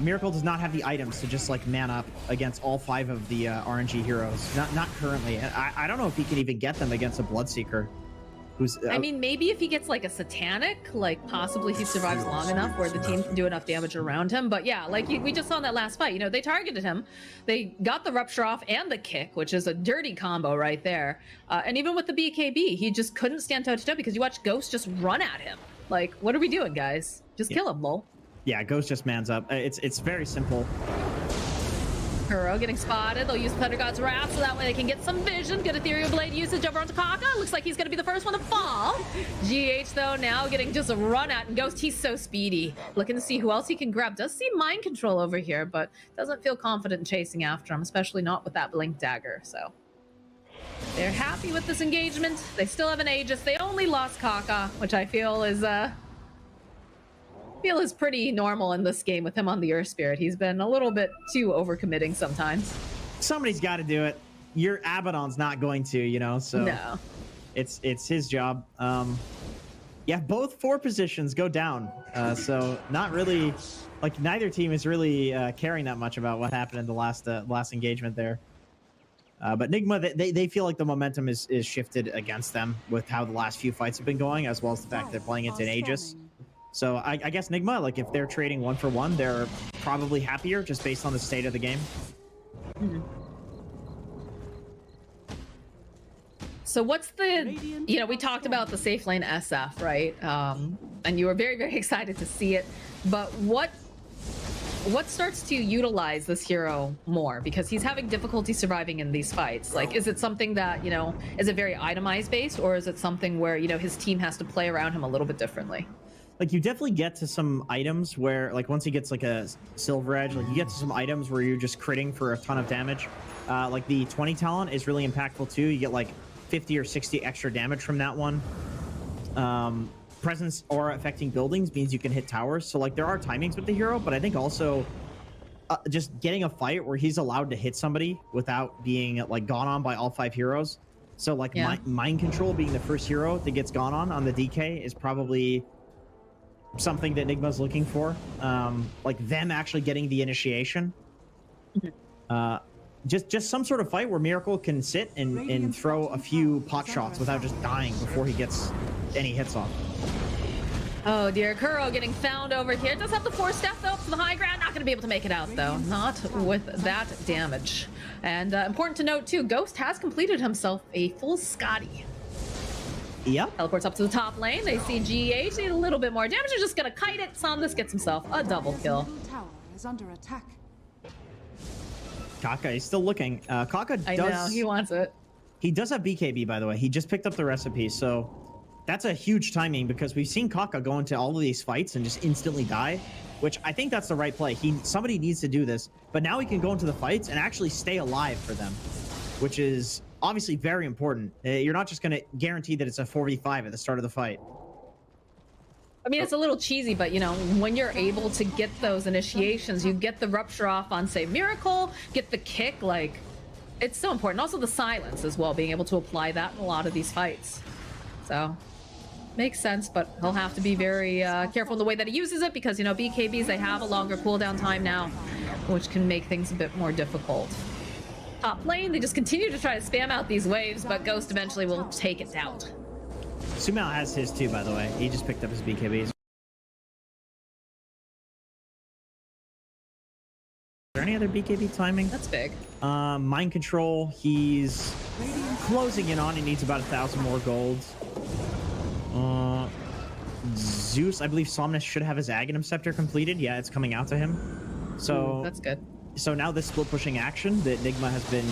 Miracle does not have the items to just like man up against all 5 of the RNG heroes. Not currently. And I don't know if he can even get them against a Bloodseeker. who's... I mean, maybe if he gets like a satanic, like possibly he survives long enough where the team can do enough damage around him. But yeah, like we just saw in that last fight, you know, they targeted him. They got the rupture off and the kick, which is a dirty combo right there. And even with the BKB, he just couldn't stand toe to toe because you watch Ghost just run at him. Like, what are we doing, guys? Just kill him, lol. Yeah, Ghost just mans up. It's very simple. Kuro getting spotted. They'll use Thunder God's Wrath so that way they can get some vision. Good Ethereal Blade usage over onto Kaka. Looks like he's going to be the first one to fall. GH, though, now getting just a run at. And Ghost, he's so speedy. Looking to see who else he can grab. Does see Mind Control over here, but doesn't feel confident in chasing after him, especially not with that Blink Dagger. So they're happy with this engagement. They still have an Aegis. They only lost Kaka, which I feel is pretty normal in this game with him on the Earth Spirit. He's been a little bit too overcommitting sometimes. Somebody's got to do it. Your Abaddon's not going to, you know, so no. It's his job. Yeah, both 4 positions go down. So not really, like neither team is really caring that much about what happened in the last engagement there. But Nigma, they feel like the momentum is shifted against them with how the last few fights have been going, as well as the fact they're playing into an Aegis. So I guess Nigma, like if they're trading 1 for 1, they're probably happier just based on the state of the game. Mm-hmm. So what's the, you know, we talked about the safe lane SF, right? And you were very, very excited to see it. But what starts to utilize this hero more? Because he's having difficulty surviving in these fights. Like, is it something that, you know, is it very itemized based, or is it something where, you know, his team has to play around him a little bit differently? Like, you definitely get to some items where, like, once he gets, like, a Silver Edge, like, you get to some items where you're just critting for a ton of damage. Like, the 20 talent is really impactful, too. You get, like, 50 or 60 extra damage from that one. Presence aura affecting buildings means you can hit towers. So, like, there are timings with the hero, but I think also just getting a fight where he's allowed to hit somebody without being, like, gone on by all 5 heroes. So, like, Mind Control being the first hero that gets gone on the DK is probably something that Nigma's looking for, like them actually getting the initiation. Just some sort of fight where Miracle can sit and throw a few pot shots without just dying before he gets any hits off. Oh dear, Kuro getting found over here. Does have the 4-step though to the high ground. Not going to be able to make it out though. Not with that damage. And important to note too, Ghost has completed himself a full Scotty. Yep. Teleports up to the top lane. They see GH need a little bit more damage. They're just gonna kite it. Somnus gets himself a double kill. Tower is under attack. Kaka is still looking. Kaka does... I know, he wants it. He does have BKB, by the way. He just picked up the recipe, so that's a huge timing because we've seen Kaka go into all of these fights and just instantly die, which I think that's the right play. Somebody needs to do this, but now he can go into the fights and actually stay alive for them, which is obviously very important. You're not just going to guarantee that it's a 4v5 at the start of the fight. I mean, it's a little cheesy, but, you know, when you're able to get those initiations, you get the rupture off on, say, Miracle, get the kick, like, it's so important. Also the silence as well, being able to apply that in a lot of these fights. So, makes sense, but he'll have to be very careful in the way that he uses it because, you know, BKBs, they have a longer cooldown time now, which can make things a bit more difficult. Top lane, they just continue to try to spam out these waves, but Ghost eventually will take it out. Sumal has his too, by the way. He just picked up his BKBs. Is there any other BKB timing? That's big. Mind Control, he's closing in on. He needs about 1,000 more gold. Zeus, I believe Somnus should have his Aghanim Scepter completed. Yeah, it's coming out to him. So that's good. So now this split pushing action that Nigma has been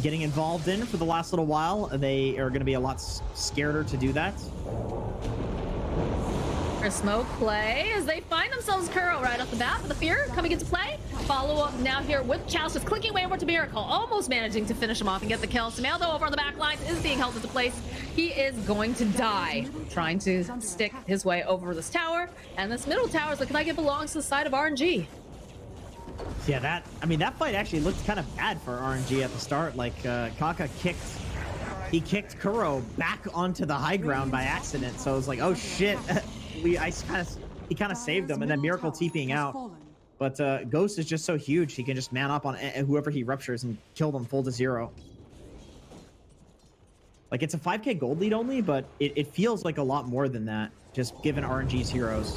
getting involved in for the last little while, they are going to be a lot scareder to do that. For smoke play as they find themselves Kuro right off the bat, but the fear coming into play. Follow up now here with Chalice, just clicking way over to Miracle, almost managing to finish him off and get the kill. Sumail though over on the back lines is being held into place. He is going to die trying to stick his way over this tower, and this middle tower is looking like it belongs to the side of RNG. Yeah, that fight actually looked kind of bad for RNG at the start. Like, Kaka kicked Kuro back onto the high ground by accident. So it was like, oh shit, he kind of saved him, and then Miracle TPing out. But Ghost is just so huge, he can just man up on whoever he ruptures and kill them full to 0. Like, it's a 5k gold lead only, but it feels like a lot more than that, just given RNG's heroes.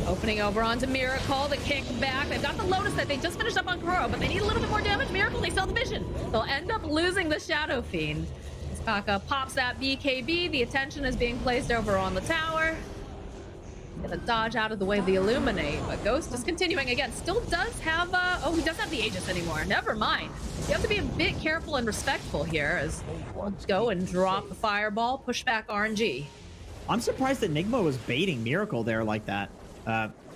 Opening over onto Miracle, the kick back. They've got the Lotus that they just finished up on Kuro, but they need a little bit more damage. Miracle, they sell the vision. They'll end up losing the Shadow Fiend. Kaka pops that BKB. The attention is being placed over on the tower. Gonna dodge out of the way of the Illuminate, but Ghost is continuing again. Still does have, oh, he doesn't have the Aegis anymore. Never mind. You have to be a bit careful and respectful here as we'll go and drop the Fireball, push back RNG. I'm surprised that Nigma was baiting Miracle there like that.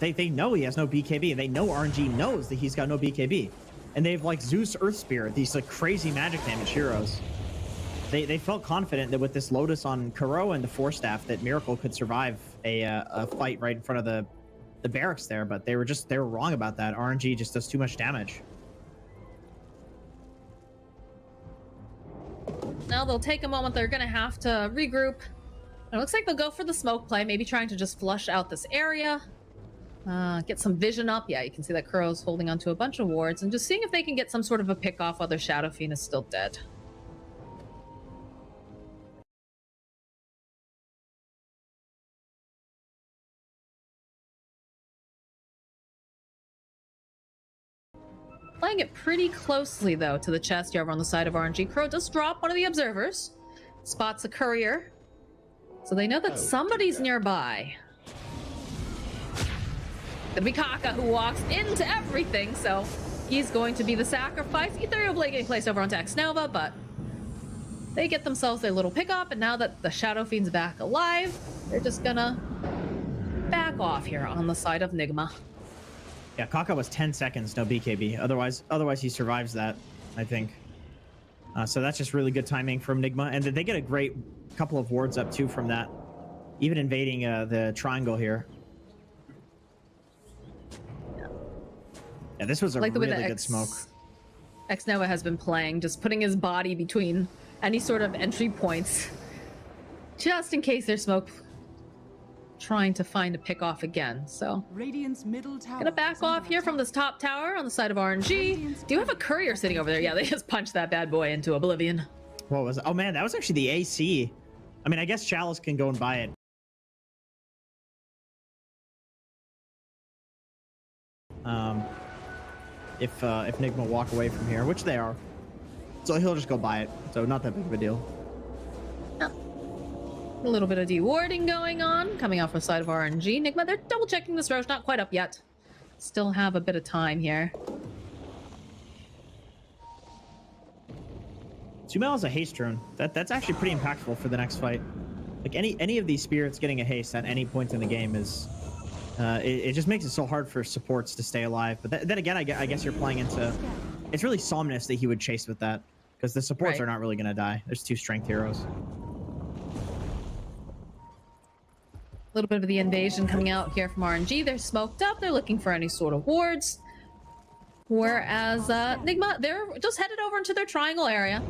They know he has no BKB, and they know RNG knows that he's got no BKB. And they've, like, Zeus Earth Spirit, these, like, crazy magic damage heroes. They felt confident that with this Lotus on Kuro and the Force Staff that Miracle could survive a fight right in front of the barracks there, but they were wrong about that. RNG just does too much damage. Now they'll take a moment. They're gonna have to regroup. It looks like they'll go for the smoke play, maybe trying to just flush out this area. Get some vision up. Yeah, you can see that Kuro's holding onto a bunch of wards and just seeing if they can get some sort of a pick off while their Shadow Fiend is still dead. Playing it pretty closely, though, to the chest here over on the side of RNG. Kuro does drop one of the observers. Spots a courier. So they know that somebody's nearby. The Mikaka who walks into everything, so he's going to be the sacrifice. Ethereal Blade getting placed over onto X-Nova, but they get themselves a little pick-up, and now that the Shadow Fiend's back alive, they're just gonna back off here on the side of Nigma. Yeah, Kaka was 10 seconds, no BKB. Otherwise he survives that, I think. So that's just really good timing from Nigma. And they get a great couple of wards up, too, from that. Even invading the triangle here. Yeah, this was a like the way really that good smoke. X-Nova has been playing, just putting his body between any sort of entry points. Just in case there's smoke trying to find a pick off again. So Radiant's middle tower gonna back off here from this top tower on the side of RNG. Do you have a courier sitting over there? Yeah, they just punched that bad boy into oblivion. What was it? Oh man, that was actually the AC. I mean, I guess Chalice can go and buy it. If Nigma walk away from here, which they are. So he'll just go buy it. So not that big of a deal. A little bit of dewarding going on, coming off the side of RNG. Nigma, they're double checking this Roche, not quite up yet. Still have a bit of time here. Sumail has a haste drone. That's actually pretty impactful for the next fight. Like any of these spirits getting a haste at any point in the game is, it just makes it so hard for supports to stay alive. But then again, I guess you're playing into. It's really Somnus that he would chase with that, because the supports are not really gonna die. There's two strength heroes. A little bit of the invasion coming out here from RNG. They're smoked up. They're looking for any sort of wards. Whereas Nigma, they're just headed over into their triangle area.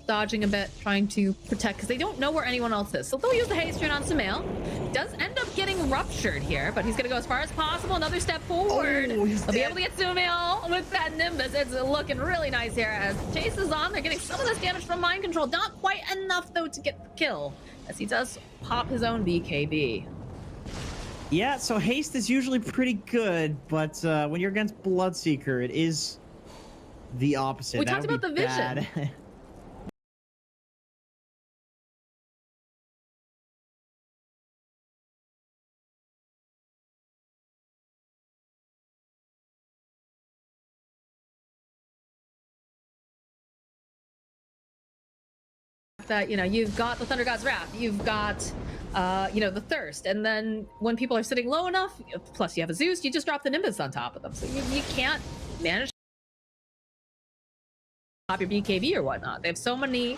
Dodging a bit, trying to protect, because they don't know where anyone else is. So they'll use the haste turn on Sumail. Does end up getting ruptured here, but he's going to go as far as possible. Another step forward. Oh, he'll be able to get Sumail with that Nimbus. It's looking really nice here as Chase is on. They're getting some of this damage from Mind Control. Not quite enough, though, to get the kill, as he does pop his own BKB. Yeah, so haste is usually pretty good, but when you're against Bloodseeker, it is the opposite. We talked about the vision. That, you know, you've got the Thunder God's Wrath, you've got you know, the Thirst, and then when people are sitting low enough, plus you have a Zeus, you just drop the Nimbus on top of them, so you can't manage to pop your BKB or whatnot. They have so many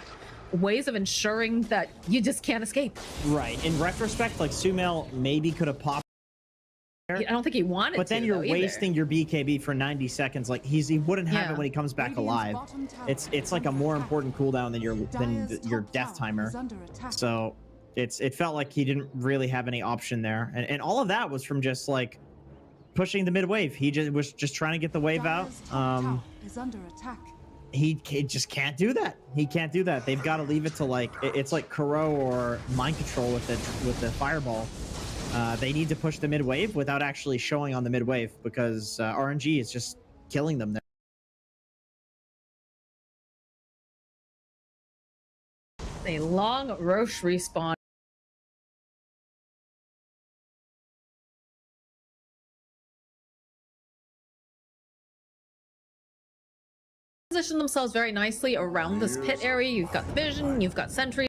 ways of ensuring that you just can't escape. Right. In retrospect, like, Sumail maybe could have popped. I don't think he wanted to. But then you're wasting your BKB for 90 seconds. Like, he wouldn't have it when he comes back alive. It's like a more important cooldown than your death timer. So it felt like he didn't really have any option there. And all of that was from just like pushing the mid wave. He was just trying to get the wave out. he just can't do that. He can't do that. They've got to leave it to like it's like Kuro or Mind Control with the fireball. They need to push the mid wave without actually showing on the mid wave because RNG is just killing them there. A long Roche respawn. Position themselves very nicely around this pit area. You've got the vision, you've got sentry.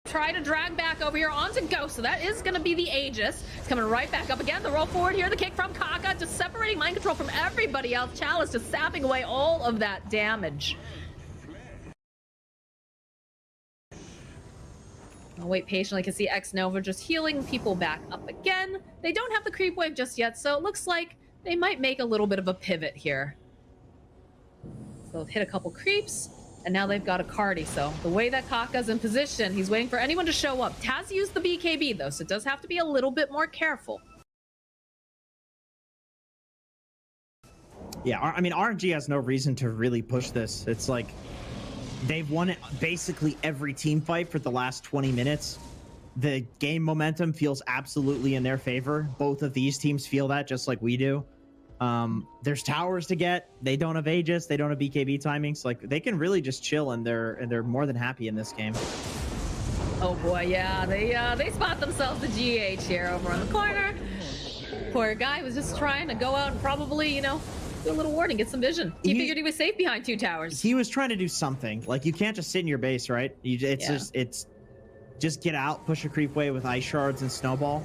Try to drag back over here onto Ghost, so that is going to be the Aegis. It's coming right back up again. The roll forward here, the kick from Kaka, just separating Mind Control from everybody else. Chalice just sapping away all of that damage. I'll wait patiently. I can see X Nova just healing people back up again. They don't have the creep wave just yet, so it looks like they might make a little bit of a pivot here. So they've hit a couple creeps. And now they've got a Cardi, so the way that Kaka's in position, he's waiting for anyone to show up. Taz used the BKB, though, so it does have to be a little bit more careful. Yeah, I mean, RNG has no reason to really push this. It's like, they've won it basically every team fight for the last 20 minutes. The game momentum feels absolutely in their favor. Both of these teams feel that, just like we do. There's towers to get. They don't have Aegis. They don't have BKB timings. Like they can really just chill, and they're more than happy in this game. Oh boy, yeah, they spot themselves the GH here over on the corner. Poor guy was just trying to go out and probably, you know, do a little warning, get some vision. He figured he was safe behind two towers. He was trying to do something. Like you can't just sit in your base, right? It's just get out, push a creep wave with ice shards and snowball.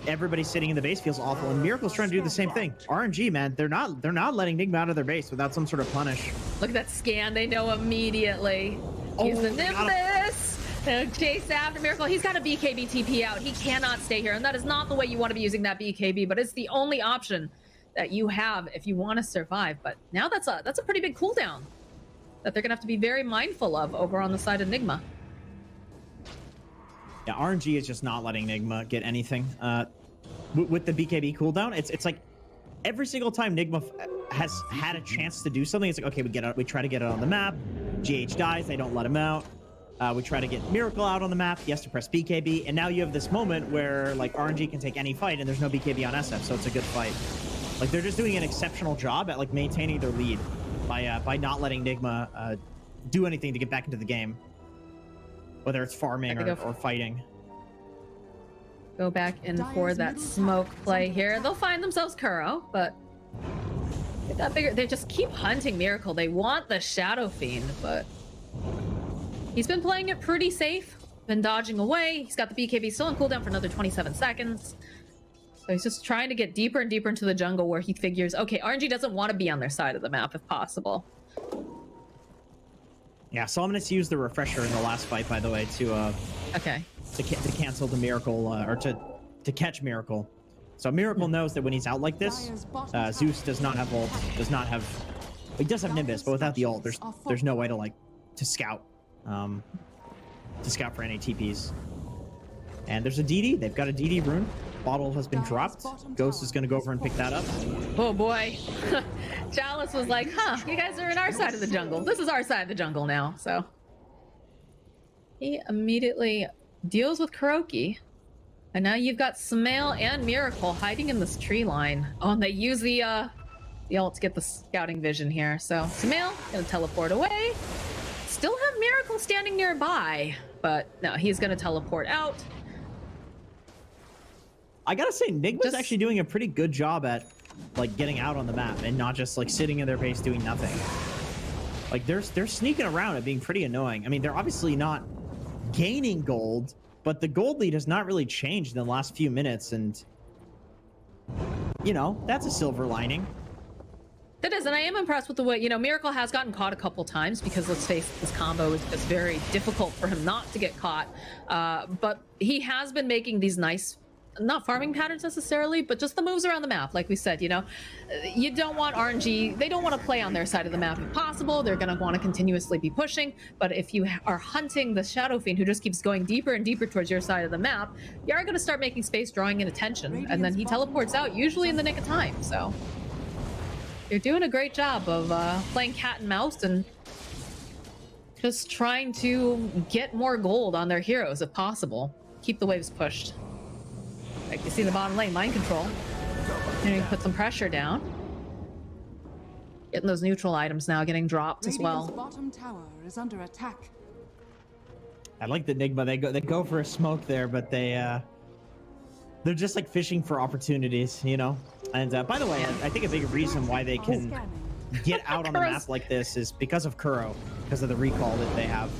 Everybody sitting in the base feels awful, and Miracle's trying to do the same thing. RNG, man, they're not letting Nigma out of their base without some sort of punish. Look at that scan, they know immediately. Use the Nimbus, chase after Miracle. He's got a BKB TP out. He cannot stay here, and that is not the way you want to be using that BKB, but it's the only option that you have if you want to survive. But now that's a pretty big cooldown that they're gonna have to be very mindful of over on the side of Nigma. Yeah, RNG is just not letting Nigma get anything. With the BKB cooldown, it's like every single time Nigma has had a chance to do something, it's like, okay, we try to get it on the map. GH dies, they don't let him out. We try to get Miracle out on the map. He has to press BKB, and now you have this moment where like RNG can take any fight, and there's no BKB on SF, so it's a good fight. Like they're just doing an exceptional job at like maintaining their lead by not letting Nigma do anything to get back into the game. Whether it's farming or fighting. Go back in for that smoke play here. They'll find themselves Kuro, but get that bigger. They just keep hunting Miracle. They want the Shadow Fiend, but he's been playing it pretty safe. Been dodging away. He's got the BKB still on cooldown for another 27 seconds. So he's just trying to get deeper and deeper into the jungle where he figures, okay, RNG doesn't want to be on their side of the map if possible. Yeah, so I'm going to use the refresher in the last fight, by the way, to cancel the Miracle, or to catch Miracle. So Miracle knows that when he's out like this, Zeus does not have ult, he does have Nimbus, but without the ult, there's no way to scout for any TPs. And there's a DD, they've got a DD rune. Bottle has been dropped. Ghost is going to go over and pick that up. Oh boy. Chalice was like, huh, you guys are in our side of the jungle. This is our side of the jungle now, so. He immediately deals with Kuroki. And now you've got Sumail and Miracle hiding in this tree line. Oh, and they use the ult to get the scouting vision here. So Sumail gonna teleport away. Still have Miracle standing nearby, but no, he's gonna teleport out. I gotta say, Nigma's Just- actually doing a pretty good job at like getting out on the map and not just like sitting in their base doing nothing. Like they're sneaking around and being pretty annoying. I mean, they're obviously not gaining gold, but the gold lead has not really changed in the last few minutes, and you know, that's a silver lining. It is, and I am impressed with the way, you know, Miracle has gotten caught a couple times because, let's face it, this combo is just very difficult for him not to get caught. But he has been making these nice, not farming patterns necessarily, but just the moves around the map. Like we said, you know, you don't want RNG, they don't want to play on their side of the map if possible. They're going to want to continuously be pushing. But if you are hunting the Shadow Fiend who just keeps going deeper and deeper towards your side of the map, you are going to start making space, drawing in attention, and then he teleports out, usually in the nick of time. So you're doing a great job of playing cat and mouse and just trying to get more gold on their heroes if possible. Keep the waves pushed. Like you see the bottom lane, mind control. And you put some pressure down. Getting those neutral items now getting dropped as well. Bottom tower is under attack. I like the Nigma. They go for a smoke there, but they're just like fishing for opportunities, you know. And by the way, I think a big reason why they can get out on the map like this is because of Kuro, because of the recall that they have.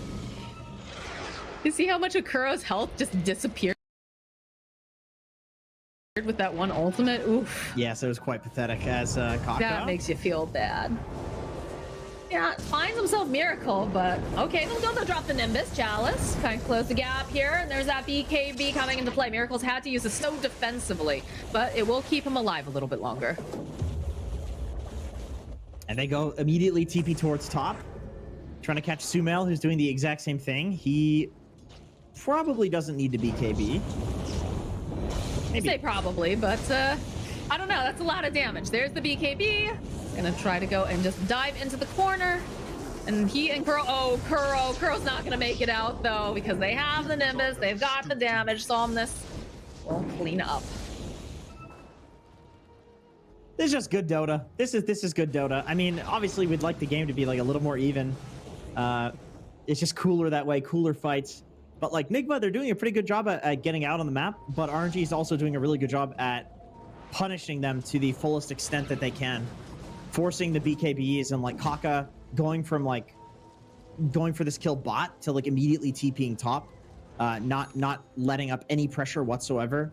You see how much of Kuro's health just disappeared with that one ultimate? Oof. Yes, it was quite pathetic as Kaka. That makes you feel bad. Yeah, finds himself Miracle, but okay, they'll drop the Nimbus. Chalice, kind of close the gap here, and there's that BKB coming into play. Miracle's had to use it so defensively, but it will keep him alive a little bit longer. And they go immediately TP towards top, trying to catch Sumail, who's doing the exact same thing. He probably doesn't need to BKB. Maybe. I say probably, but I don't know. That's a lot of damage. There's the BKB. Gonna try to go and just dive into the corner. And he and Kuro, Kuro's not gonna make it out though, because they have the Nimbus, they've got the damage. Somnus will clean up. This is just good Dota. This is good Dota. I mean, obviously we'd like the game to be like a little more even. It's just cooler that way, cooler fights. But like Nigma, they're doing a pretty good job at getting out on the map, but RNG is also doing a really good job at punishing them to the fullest extent that they can. Forcing the BKBs and like Kaka going for this kill bot to like immediately TPing top, not letting up any pressure whatsoever.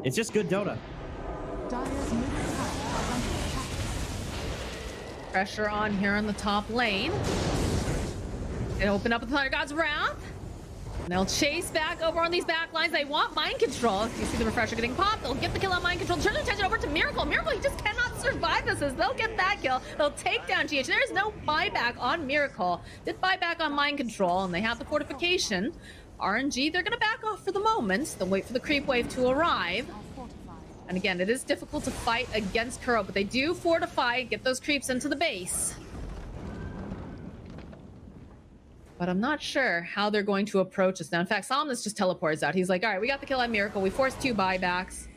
It's just good Dota. Pressure on here on the top lane. And open up with Thunder God's Wrath. And they'll chase back over on these back lines. They want mind control. You see the refresher getting popped. They'll get the kill on mind control. Turn their attention over to Miracle. Miracle, he just cannot survive this. As they'll get that kill. They'll take down GH. There's no buyback on Miracle. Did buyback on mind control, and they have the fortification. RNG, they're going to back off for the moment. They'll wait for the creep wave to arrive. And again, it is difficult to fight against Kuro, but they do fortify, get those creeps into the base. But I'm not sure how they're going to approach this now. In fact, Somnus just teleports out. He's like, all right, we got the kill on Miracle. We forced 2 buybacks.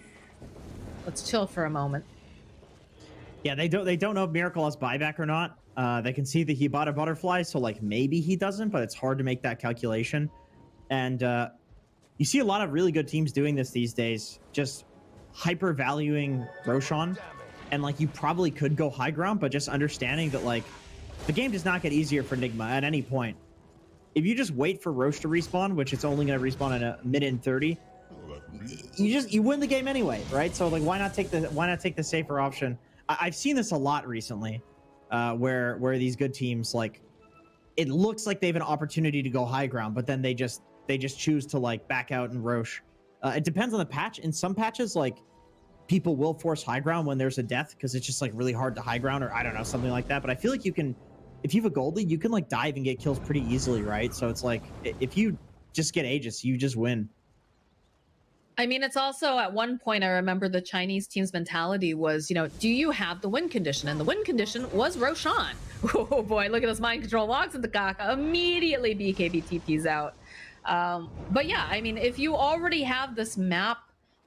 Let's chill for a moment. Yeah, they don't know if Miracle has buyback or not. They can see that he bought a butterfly, so like maybe he doesn't, but it's hard to make that calculation. And you see a lot of really good teams doing this these days, just hyper valuing Roshan. And like you probably could go high ground, but just understanding that like the game does not get easier for Nigma at any point. If you just wait for Roche to respawn, which it's only going to respawn in a minute and 30, you win the game anyway, right? So like why not take the safer option? I've seen this a lot recently, where these good teams, like it looks like they have an opportunity to go high ground, but then they just choose to like back out and Roche. It depends on the patch. In some patches, like people will force high ground when there's a death because it's just like really hard to high ground, or I don't know, something like that. But I feel like you can, if you have a gold lead, you can like dive and get kills pretty easily, right? So it's like if you just get Aegis, you just win. I mean, it's also at one point, I remember the Chinese team's mentality was, you know, do you have the win condition? And the win condition was Roshan. Oh boy, look at this mind control, walks into Kaka, immediately BKB TPs out. But yeah, I mean, if you already have this map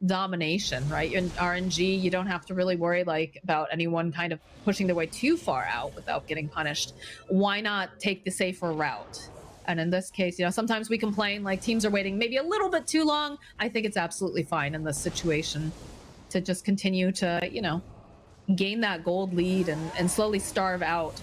domination, right, in RNG, you don't have to really worry like about anyone kind of pushing their way too far out without getting punished. Why not take the safer route? And in this case, you know, sometimes we complain like teams are waiting maybe a little bit too long. I think it's absolutely fine in this situation to just continue to, you know, gain that gold lead and slowly starve out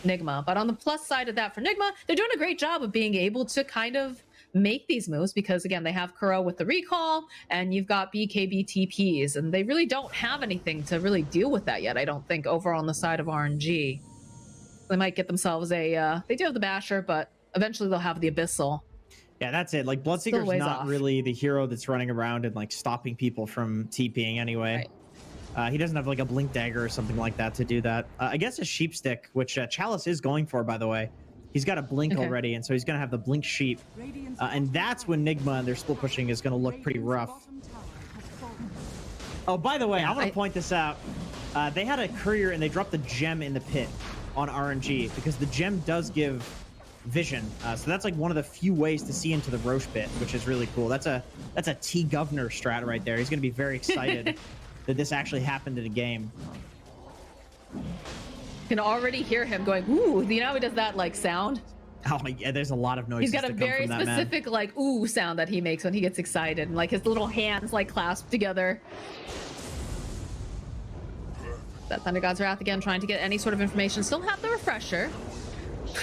Nigma. But on the plus side of that for Nigma, they're doing a great job of being able to kind of make these moves because, again, they have Kuro with the recall and you've got BKB TPs, and they really don't have anything to really deal with that yet, I don't think, over on the side of RNG. They might get themselves a, they do have the Basher, but eventually they'll have the Abyssal. Yeah, that's it. Like, Bloodseeker's not really the hero that's running around and, like, stopping people from TPing anyway. Right. He doesn't have, like, a Blink Dagger or something like that to do that. I guess a Sheep Stick, which Chalice is going for, by the way. He's got a Blink already, and so he's going to have the Blink Sheep. And that's when Nigma and their split pushing is going to look pretty rough. Oh, by the way, I want to point this out. They had a courier, and they dropped the gem in the pit on RNG, because the gem does give vision. So that's like one of the few ways to see into the Roche pit, which is really cool. That's a T Governor strat right there. He's going to be very excited that this actually happened in a game. Can already hear him going, ooh, you know how he does that like sound? Oh my, yeah, there's a lot of noise. He's got a very specific like ooh sound that he makes when he gets excited, and like his little hands like clasped together. That Thunder God's Wrath again, trying to get any sort of information. Still have the refresher.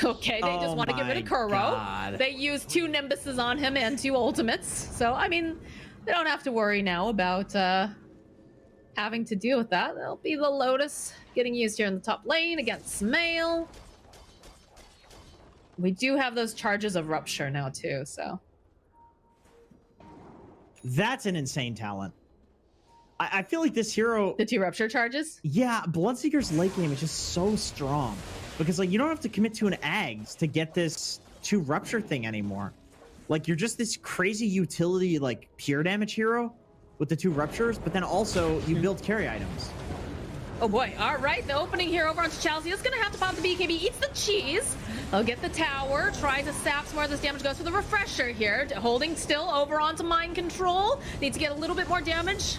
Okay, they just want to get rid of Kuro. They use 2 Nimbuses on him and 2 ultimates. So, I mean, they don't have to worry now about having to deal with that. There'll be the Lotus getting used here in the top lane against Smail. We do have those charges of Rupture now, too, so. That's an insane talent. I feel like this hero... The 2 Rupture charges? Yeah, Bloodseeker's late game is just so strong. Because, like, you don't have to commit to an Ags to get this 2 Rupture thing anymore. Like, you're just this crazy utility, like, pure damage hero with the 2 Ruptures, but then also you build carry items. Oh boy, all right, the opening here over onto Chelsea is going to have to pop the BKB, eats the cheese. He'll get the tower, tries to sap some more of this damage, goes for the refresher here, holding still over onto mind control. Needs to get a little bit more damage.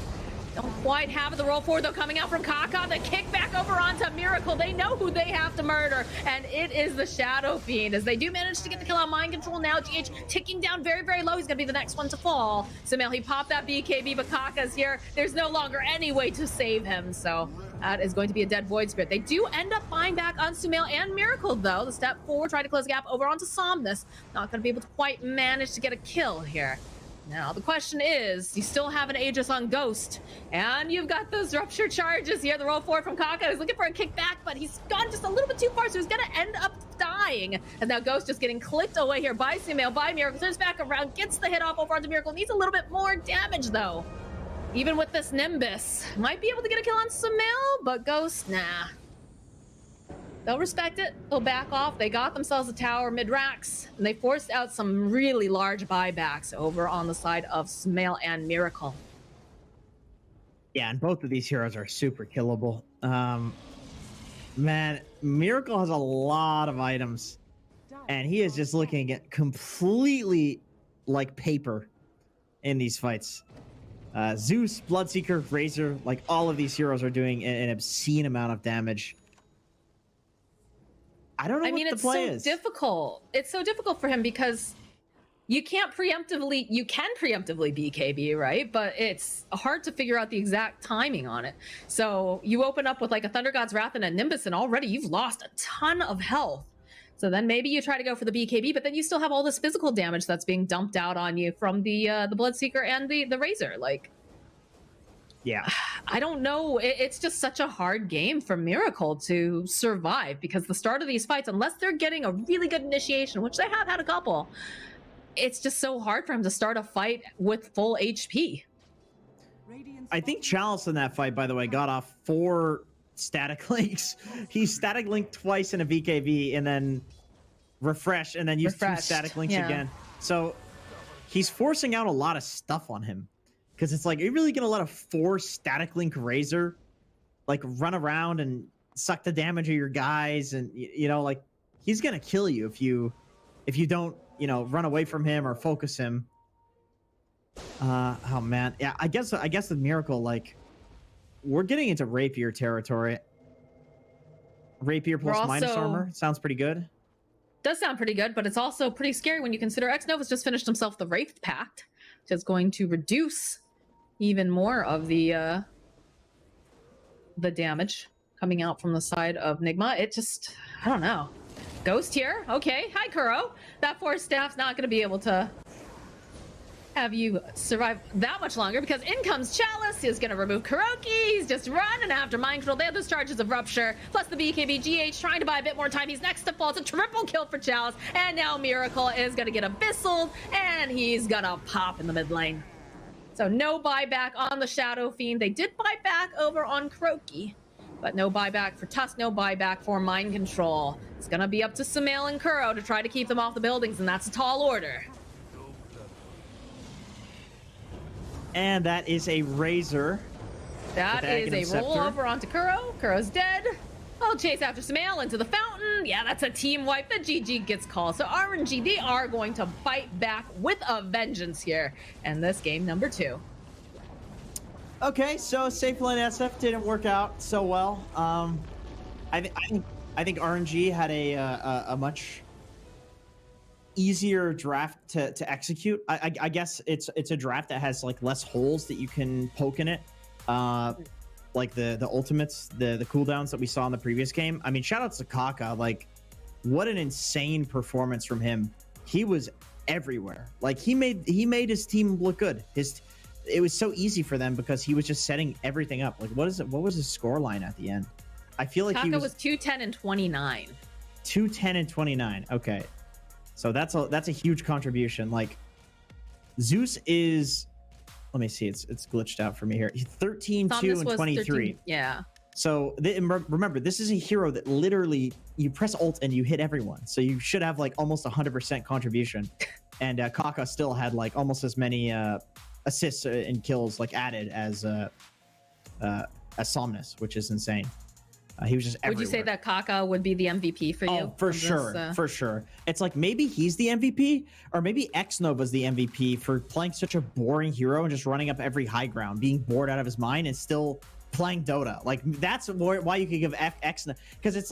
Don't quite have it. The roll forward, though, coming out from Kaka. The kick back over onto Miracle. They know who they have to murder, and it is the Shadow Fiend, as they do manage to get the kill on mind control now. GH ticking down very, very low. He's going to be the next one to fall. Sumail, he popped that BKB, but Kaka's here. There's no longer any way to save him, so that is going to be a dead Void Spirit. They do end up buying back on Sumail and Miracle, though. The step forward, try to close the gap over onto Somnus. Not going to be able to quite manage to get a kill here. Now, the question is, you still have an Aegis on Ghost, and you've got those Rupture charges here. The roll forward from Kaka. He's looking for a kickback, but he's gone just a little bit too far, so he's going to end up dying. And now Ghost just getting clicked away here by Sumail, by Miracle. Turns back around, gets the hit off over onto Miracle. Needs a little bit more damage, though. Even with this Nimbus. Might be able to get a kill on Sumail, but Ghost, nah. They'll respect it. They'll back off. They got themselves a tower mid-racks, and they forced out some really large buybacks over on the side of Smail and Miracle. Yeah, and both of these heroes are super killable. Man, Miracle has a lot of items, and he is just looking at completely like paper in these fights. Zeus, Bloodseeker, Razor, like all of these heroes are doing an obscene amount of damage. I don't know what the play is. It's so difficult. It's so difficult for him because you can preemptively BKB, right? But it's hard to figure out the exact timing on it. So you open up with like a Thunder God's Wrath and a Nimbus, and already you've lost a ton of health. So then maybe you try to go for the BKB, but then you still have all this physical damage that's being dumped out on you from the Bloodseeker and the Razor. Like, yeah, I don't know. It's just such a hard game for Miracle to survive, because the start of these fights, unless they're getting a really good initiation, which they have had a couple, it's just so hard for him to start a fight with full HP. I think Chalice in that fight, by the way, got off 4 static links. He static linked twice in a BKB and then refreshed and then used 2 static links again. So he's forcing out a lot of stuff on him. Because it's like, are you really going to let a 4 static link Razor like run around and suck the damage of your guys? And, you know, like, he's going to kill you if you don't, you know, run away from him or focus him. Oh man. Yeah, I guess the Miracle, like, we're getting into Rapier territory. Rapier plus minus armor sounds pretty good. Does sound pretty good, but it's also pretty scary when you consider X-Nova's just finished himself the Wraith Pact, which is going to reduce even more of the damage coming out from the side of Nigma. It just, I don't know. Ghost here. Okay. Hi, Kuro. That Force Staff's not going to be able to have you survive that much longer because in comes Chalice. He's going to remove Kuroki. He's just running after Mind Control. They have those charges of Rupture, plus the BKB GH trying to buy a bit more time. He's next to fall. It's a triple kill for Chalice. And now Miracle is going to get Abyssal, and he's going to pop in the mid lane. So no buyback on the Shadow Fiend. They did buy back over on Kuroki, but no buyback for Tusk, no buyback for Mind Control. It's going to be up to Sumail and Kuro to try to keep them off the buildings, and that's a tall order. And that is a Razor. That is a rollover onto Kuro. Kuro's dead. I'll chase after Sumail into the fountain. Yeah, that's a team wipe. The GG gets called. So RNG, they are going to bite back with a vengeance here. And this game number 2. Okay, so Safe Lane SF didn't work out so well. I think RNG had a much easier draft to execute. I guess it's a draft that has like less holes that you can poke in it. Like the ultimates, the cooldowns that we saw in the previous game. I mean, shout out to Kaka. Like, what an insane performance from him. He was everywhere. Like he made his team look good. It was so easy for them because he was just setting everything up. Like, what was his score line at the end? I feel like Kaka was 210 and 29. 210 and 29. Okay. So that's a huge contribution. Like Zeus is, let me see, it's glitched out for me here. 13, 2, and 23. 13, yeah. So remember, this is a hero that literally you press ult and you hit everyone. So you should have like almost 100% contribution. And Kaka still had like almost as many assists and kills like added as Somnus, which is insane. He was just everywhere. Would you say that Kaka would be the MVP for you? Oh, for sure. For sure. It's like maybe he's the MVP, or maybe X-Nova's the MVP for playing such a boring hero and just running up every high ground, being bored out of his mind and still playing Dota. Like, that's why you could give X, because it's